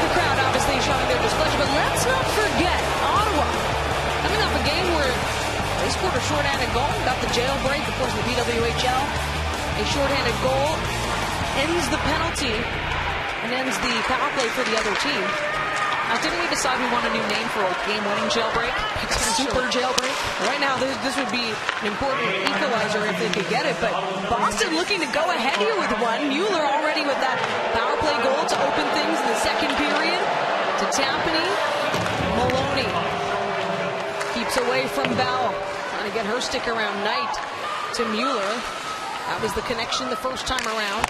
The crowd obviously showing their displeasure, but let's not forget Ottawa coming off a game where they scored a shorthanded goal, got the jailbreak, of course, in the PWHL. A shorthanded goal ends the penalty and ends the power play for the other team. Now, didn't we decide we want a new name for a game-winning jailbreak? Super jailbreak? Right now, this would be an important equalizer if they could get it, but Boston looking to go ahead here with one. Mueller already with that power play goal to open things in the second period. To Tampany, Maloney keeps away from Bell, trying to get her stick around. Knight to Mueller. That was the connection the first time around,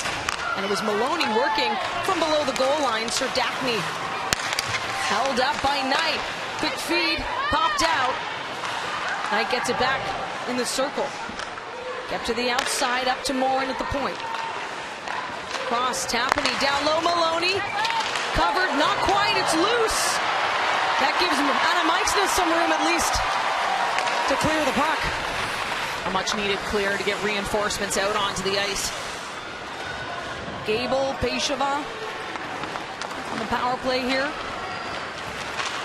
and it was Maloney working from below the goal line. Serdachny held up by Knight. Quick feed, popped out. Knight gets it back in the circle. Kept to the outside, up to Morin at the point. Cross, Tampany, down low, Maloney. Covered, not quite, it's loose. That gives Anna Meixner some room at least to clear the puck. A much needed clear to get reinforcements out onto the ice. Gable, Peshava on the power play here.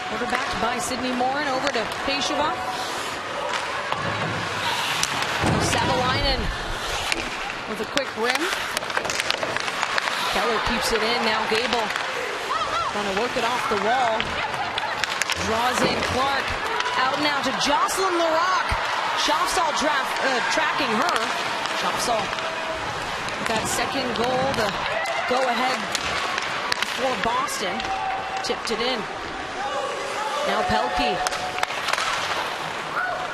Quarterbacked by Sydney Morin, over to Peshava. Savalainen with a quick rim. Keller keeps it in, now Gable trying to work it off the wall. Draws in Clark, out now to Jocelyn Larocque. Shopsall tracking her. Shopsall with that second goal, the go-ahead for Boston. Tipped it in. Now Pelkey.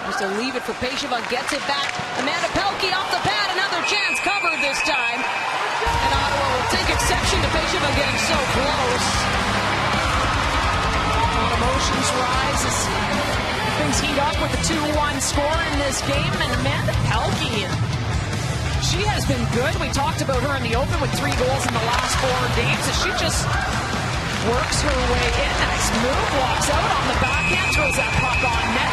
Just to leave it for Peshava, gets it back. Amanda Pelkey off the pad, another chance covered this time. And Ottawa will take exception to Peshava getting so close. Emotions rise as things heat up with the 2-1 score in this game. And Amanda Pelkey, she has been good. We talked about her in the open with 3 goals in the last 4 games. As she just works her way in. Nice move, walks out on the backhand, throws that puck on net.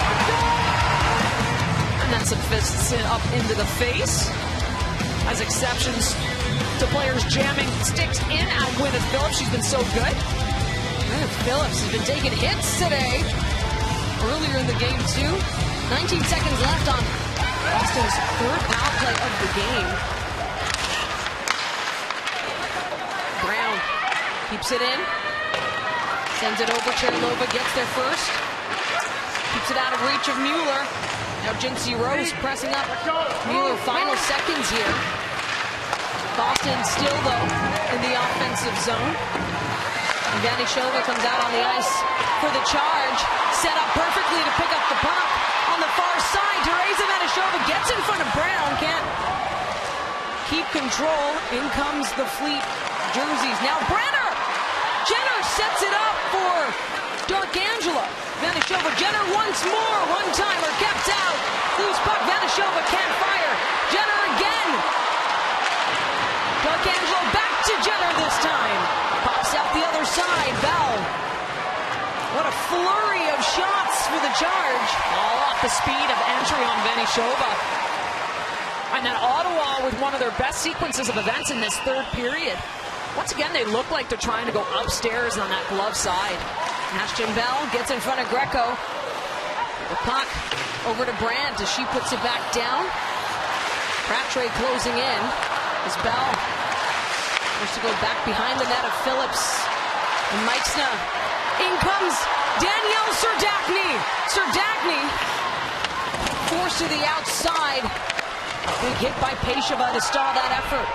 And then some fists up into the face. As exceptions to players jamming sticks in at Gwyneth Phillips. She's been so good. Gwyneth Phillips has been taking hits today. Earlier in the game, too. 19 seconds left on Boston's third power play of the game. Brown keeps it in. Sends it over, Chernilova gets there first. Keeps it out of reach of Mueller. Now Jinxie Rose pressing up. Mueller final seconds here. Boston still, though, in the offensive zone. And Vanishova comes out on the ice for the charge. Set up perfectly to pick up the puck. On the far side, Teresa Vanishova gets in front of Brown. Can't keep control. In comes the Fleet jerseys. Now Brenner! Jenner sets it up for Darkangela. Vanishova, Jenner once more, one-timer kept out. Loose puck, Vanishova can't fire. Jenner again. Darkangela back to Jenner this time. Pops out the other side, Bell. What a flurry of shots for the charge. All off the speed of entry on Vanishova. And then Ottawa with one of their best sequences of events in this third period. Once again, they look like they're trying to go upstairs on that glove side. Ashton Bell gets in front of Greco. The puck over to Brandt as she puts it back down. Rattray closing in as Bell wants to go back behind the net of Phillips. And Meixner. In comes Danielle Serdachny. Serdachny forced to the outside. Big hit by Peshava to stall that effort.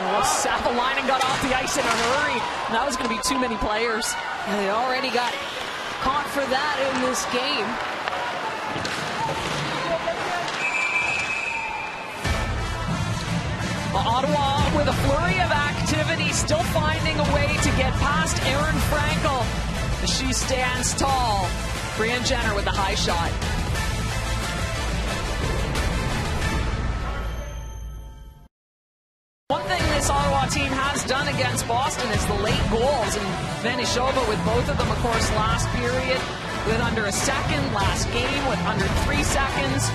Well, Savalainen got off the ice in a hurry. That was going to be too many players. And they already got caught for that in this game. Ottawa with a flurry of activity, still finding a way to get past Erin Frankel. She stands tall. Brianne Jenner with the high shot. One thing this Ottawa team has done against Boston is the late goals, and Vanishova with both of them, of course, last period with under a second, last game with under 3 seconds.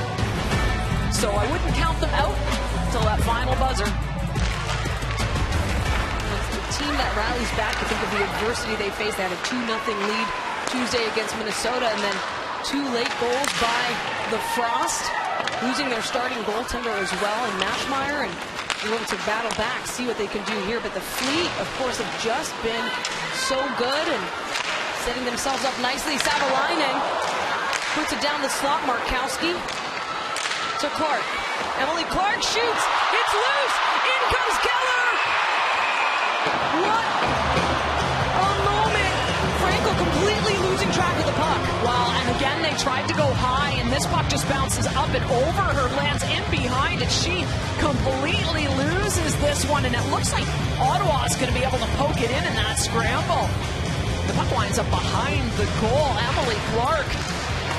So I wouldn't count them out until that final buzzer. It's the team that rallies back to think of the adversity they faced. They had a 2-0 lead Tuesday against Minnesota, and then 2 late goals by the Frost, losing their starting goaltender as well in Mashmeyer, and they're able to battle back, see what they can do here. But the Fleet, of course, have just been so good and setting themselves up nicely. Savalainen puts it down the slot. Markowski to Clark. Emily Clark shoots. It's loose. In comes Keller. What a moment. Frankel completely losing track of the puck. Well, and again, they tried to go high, and this puck just bounces up and over her, lands in behind, and she completely loses this one, and it looks like Ottawa is going to be able to poke it in that scramble. The puck winds up behind the goal. Emily Clark,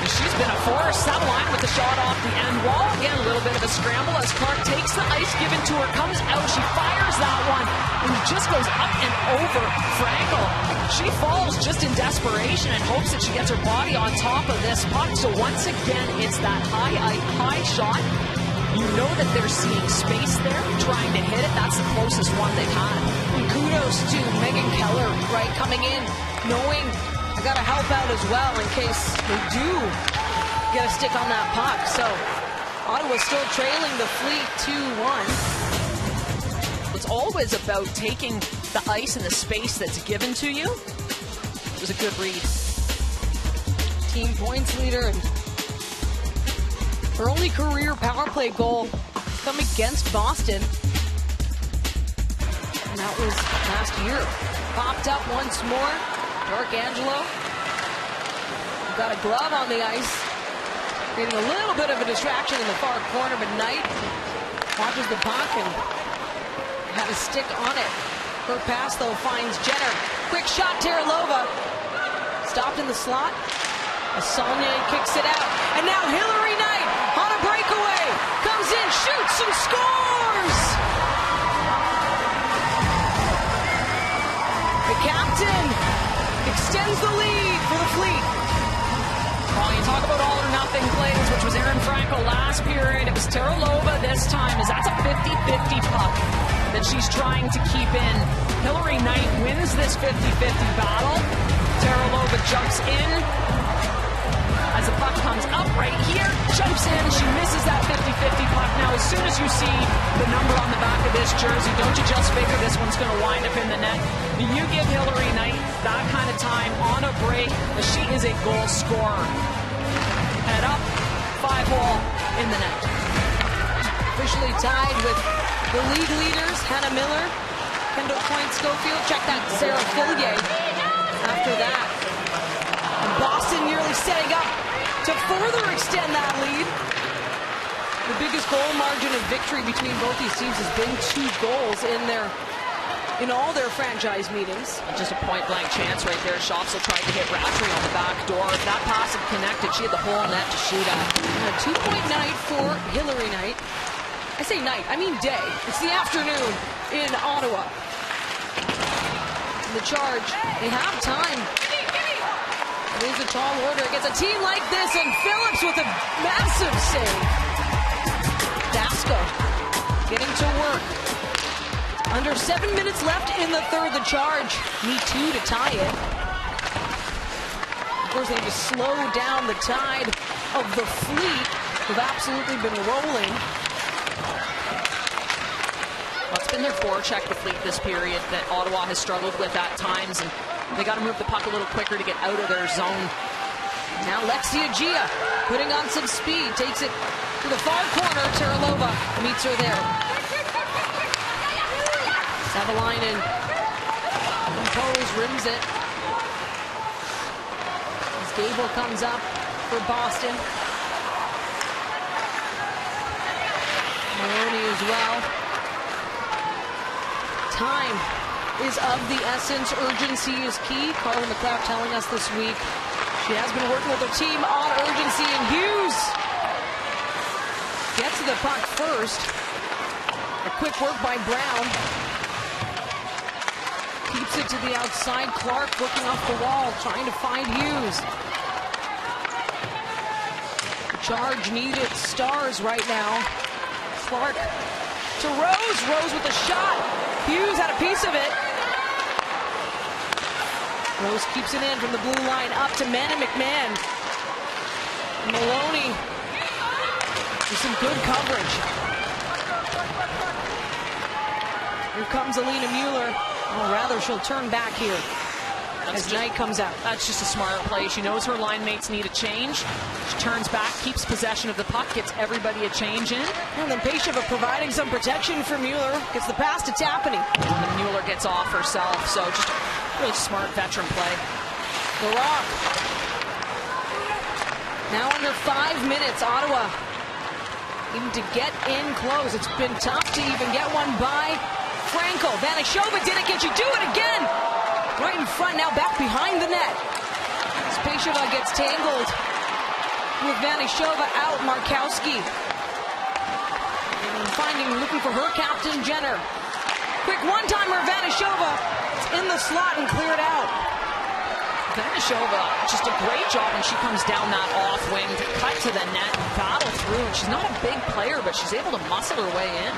she's been a force. Savalainen with the shot off the end wall. Again, a little bit of a scramble as Clark takes the ice given to her, comes out, she fires that one, and just goes up and over Frankel. She falls just in desperation and hopes that she gets her body on top of this puck. So once again, it's that high shot. You know that they're seeing space there, trying to hit it. That's the closest one they've had. And kudos to Megan Keller, right, coming in, knowing I got to help out as well in case they do get a stick on that puck. So Ottawa still trailing the Fleet 2-1. It's always about taking the ice and the space that's given to you. It was a good read. Team points leader, and her only career power play goal come against Boston. And that was last year. Popped up once more. Dark Angelo got a glove on the ice, creating a little bit of a distraction in the far corner, but Knight watches the puck and had a stick on it. Her pass, though, finds Jenner. Quick shot, Terralova. Stopped in the slot. Saulnier kicks it out. And now Hillary Knight on a breakaway. Comes in, shoots, and scores! The captain extends the lead for the Fleet. Well, you talk about all or nothing plays, which was Erin Frankel last period. It was Terralova this time, as that's a 50-50 puck that she's trying to keep in. Hillary Knight wins this 50-50 battle. Terralova jumps in as the puck comes up right here, jumps in, she misses that 50-50 puck. Now, as soon as you see the number on the back of this jersey, don't you just figure this one's going to wind up in the net? You give Hillary Knight that kind of time on a break, as she is a goal scorer. Head up, 5-hole in the net. Officially tied with the league leaders, Hannah Miller, Kendall Coyne-Schofield. Check that, Sarah Fillier after that. And Boston nearly setting up to further extend that lead. The biggest goal margin of victory between both these teams has been 2 goals in all their franchise meetings. Just a point-blank chance right there. Shopsel tried to hit Rattray on the back door. If that pass had connected, she had the whole net to shoot at. And a 2-point night for Hillary Knight. I say night, I mean day. It's the afternoon in Ottawa. The Charge, they have time. It is a tall order against a team like this, and Phillips with a massive save. Dasko getting to work. Under 7 minutes left in the third. The Charge need 2 to tie it. Of course, they need to slow down the tide of the Fleet, who've absolutely been rolling. Well, it's been their forecheck, the Fleet, this period that Ottawa has struggled with at times, and they got to move the puck a little quicker to get out of their zone. Now Lexia Gia putting on some speed, takes it to the far corner. Terralova meets her there. Savalainen composed, rims it. As Gable comes up for Boston. Maloney as well. Time is of the essence. Urgency is key. Carla McLeod telling us this week she has been working with her team on urgency, and Hughes gets to the puck first. A quick work by Brown. Keeps it to the outside. Clark working off the wall, trying to find Hughes. The Charge needed stars right now. Clark to Rose. Rose with a shot. Hughes had a piece of it. Rose keeps it in from the blue line up to Manny McMahon. Maloney with some good coverage. Here comes Alina Mueller. Or rather, she'll turn back here as Knight comes out. That's just a smart play. She knows her line mates need a change. She turns back, keeps possession of the puck, gets everybody a change in. And then Pasheva providing some protection for Mueller. Gets the pass to Tapany. And Mueller gets off herself. So just really smart veteran play. The Rock. Now under 5 minutes, Ottawa even to get in close. It's been tough to even get one by Frankel. Vanishova did it. Can she do it again? Right in front, now back behind the net. Pasheva gets tangled with Vanishova out. Markowski looking for her captain, Jenner. Quick one-timer, Vanishova. It's in the slot and cleared out. Vanishova, just a great job when she comes down that off wing to cut to the net and battle through. And she's not a big player, but she's able to muscle her way in.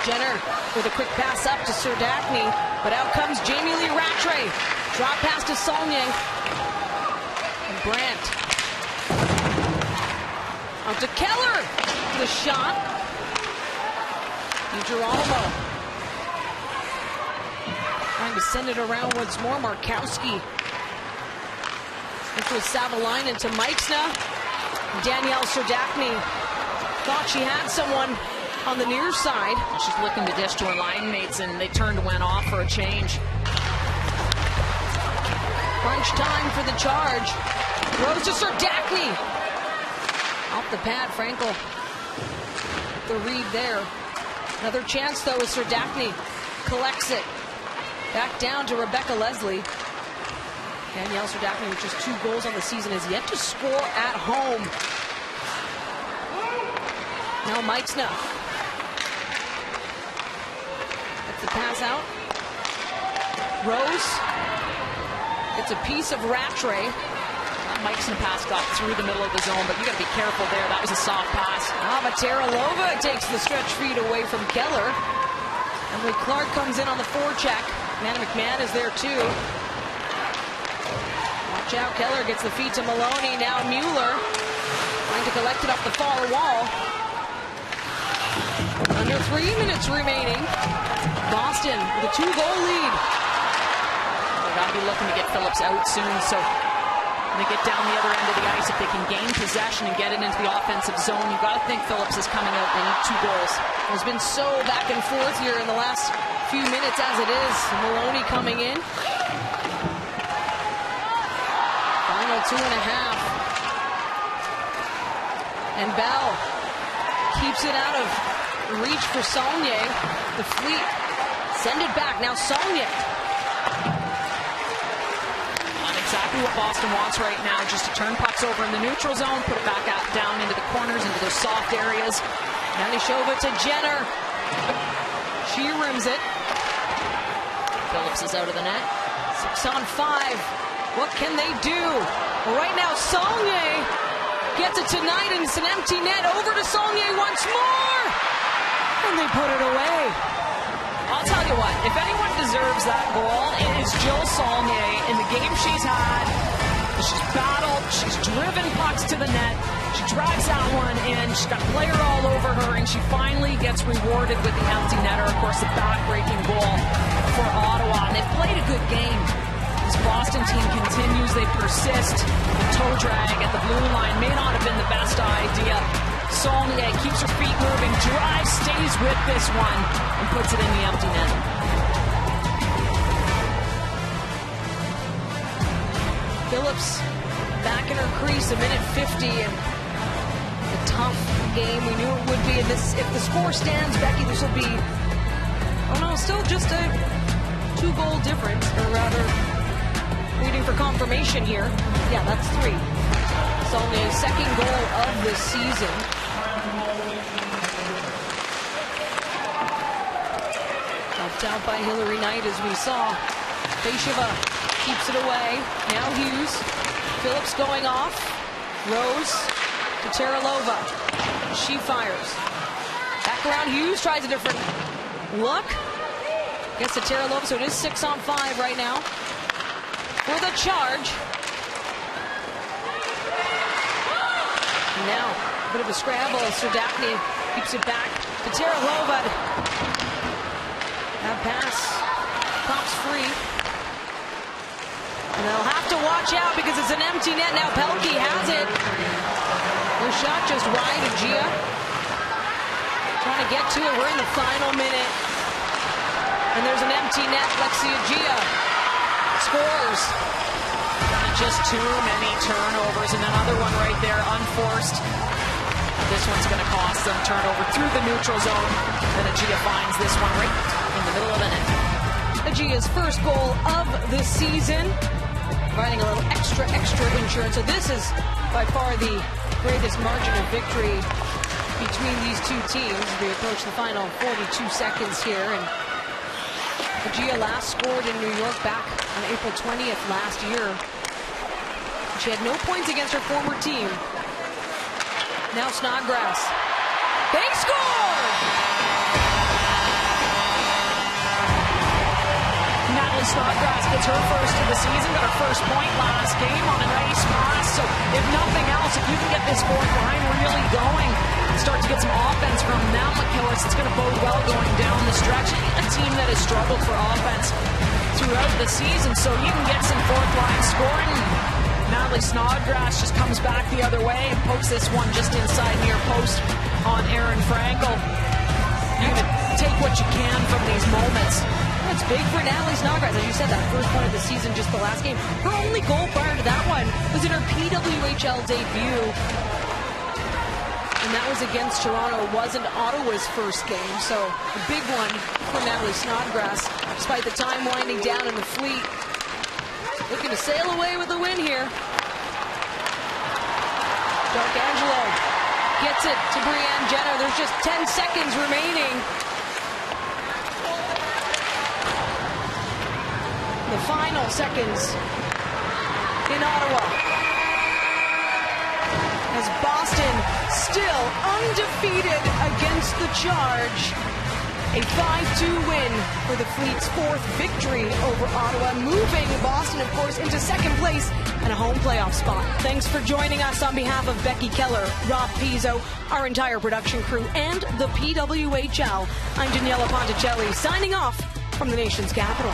Jenner with a quick pass up to Serdachny, but out comes Jamie Lee Rattray. Drop pass to Saulnier. And Brandt. Out to Keller. The shot. And Girolamo. Trying to send it around once more. Markowski. This was Savalainen to Meixna. Danielle Serdachny thought she had someone on the near side. She's looking to dish to her line mates, and they turned and went off for a change. Crunch time for the Charge. Rose to Serdachny. Off the pad, Frankel. The read there. Another chance, though, is Serdachny. Collects it. Back down to Rebecca Leslie. Danielle Serdachny, with just 2 goals on the season, has yet to score at home. Now Meixna. Gets the pass out. Rose. It's a piece of Rattray. Meixna pass got through the middle of the zone, but you got to be careful there. That was a soft pass. Materalova takes the stretch feed away from Keller. Emily Clark comes in on the forecheck. Manny McMahon is there too. Watch out, Keller gets the feed to Maloney. Now Mueller trying to collect it off the far wall. Under 3 minutes remaining. Boston with a 2-goal lead. They've got to be looking to get Phillips out soon, so when they get down the other end of the ice, if they can gain possession and get it into the offensive zone, you've got to think Phillips is coming out. They need 2 goals. It's been so back and forth here in the last few minutes as it is. Maloney coming in. Final 2.5. And Bell keeps it out of reach for Saulnier. The Fleet send it back. Now Saulnier. Not exactly what Boston wants right now, just to turn pucks over in the neutral zone, put it back out, down into the corners, into those soft areas. Vanishova to Jenner. She rims it. Phillips is out of the net. 6 on 5. What can they do? Well, right now, Saulnier gets it tonight, and it's an empty net. Over to Saulnier once more. And they put it away. I'll tell you what, if anyone deserves that goal, it is Jill Saulnier. In the game she's had, she's battled, she's driven pucks to the net, she drags that one in, she's got a player all over her, and she finally gets rewarded with the empty netter. Of course, the back-breaking goal for Ottawa, and they've played a good game. This Boston team continues, they persist. The toe drag at the blue line may not have been the best idea. Saulnier keeps her feet moving, drives, stays with this one, and puts it in the empty net. Phillips back in her crease, a minute 50, and a tough game. We knew it would be. And this, if the score stands, Becky, this will be, oh no, still just a 2-goal difference, or rather, waiting for confirmation here. Yeah, that's 3. It's only a second goal of the season. Helped out by Hillary Knight, as we saw. Besheva keeps it away. Now Hughes. Phillips going off. Rose to Teralova. She fires. Back around Hughes, tries a different look. Gets to Teralova, so it is 6-on-5 right now. For the charge. Now, a bit of a scramble. Serdachny keeps it back to Teralova. That pass pops free. And they'll have to watch out because it's an empty net. Now Pelkey has it. The shot just wide of Gia. Trying to get to it. We're in the final minute. And there's an empty net. Lexia Gia scores. Just too many turnovers, and another one right there, unforced. This one's going to cost them. Turnover through the neutral zone. And Gia finds this one right in the middle of the net. Gia's first goal of the season, providing a little extra insurance. So this is by far the greatest margin of victory between these two teams. We approach the final 42 seconds here, and Gia last scored in New York back on April 20th last year. She had no points against her former team. Now Snodgrass. They score! Natalie Snodgrass gets her first of the season, got her first point last game on a nice pass. So if nothing else, if you can get this fourth line really going, start to get some offense from now McKillis, it's going to bode well going down the stretch. A team that has struggled for offense throughout the season, so you can get some fourth line scoring. Natalie Snodgrass just comes back the other way and pokes this one just inside near post on Erin Frankel. You can take what you can from these moments. It's big for Natalie Snodgrass. As you said, that first point of the season, just the last game. Her only goal prior to that one was in her PWHL debut. And that was against Toronto. It wasn't Ottawa's first game. So a big one for Natalie Snodgrass, despite the time winding down in the Fleet. Looking to sail away with the win here. D'Angelo gets it to Brianne Jenner. There's just 10 seconds remaining. The final seconds in Ottawa. As Boston still undefeated against the Charge. A 5-2 win for the Fleet's 4th victory over Ottawa, moving Boston, of course, into second place and a home playoff spot. Thanks for joining us on behalf of Becky Keller, Rob Pizzo, our entire production crew, and the PWHL. I'm Daniela Ponticelli, signing off from the nation's capital.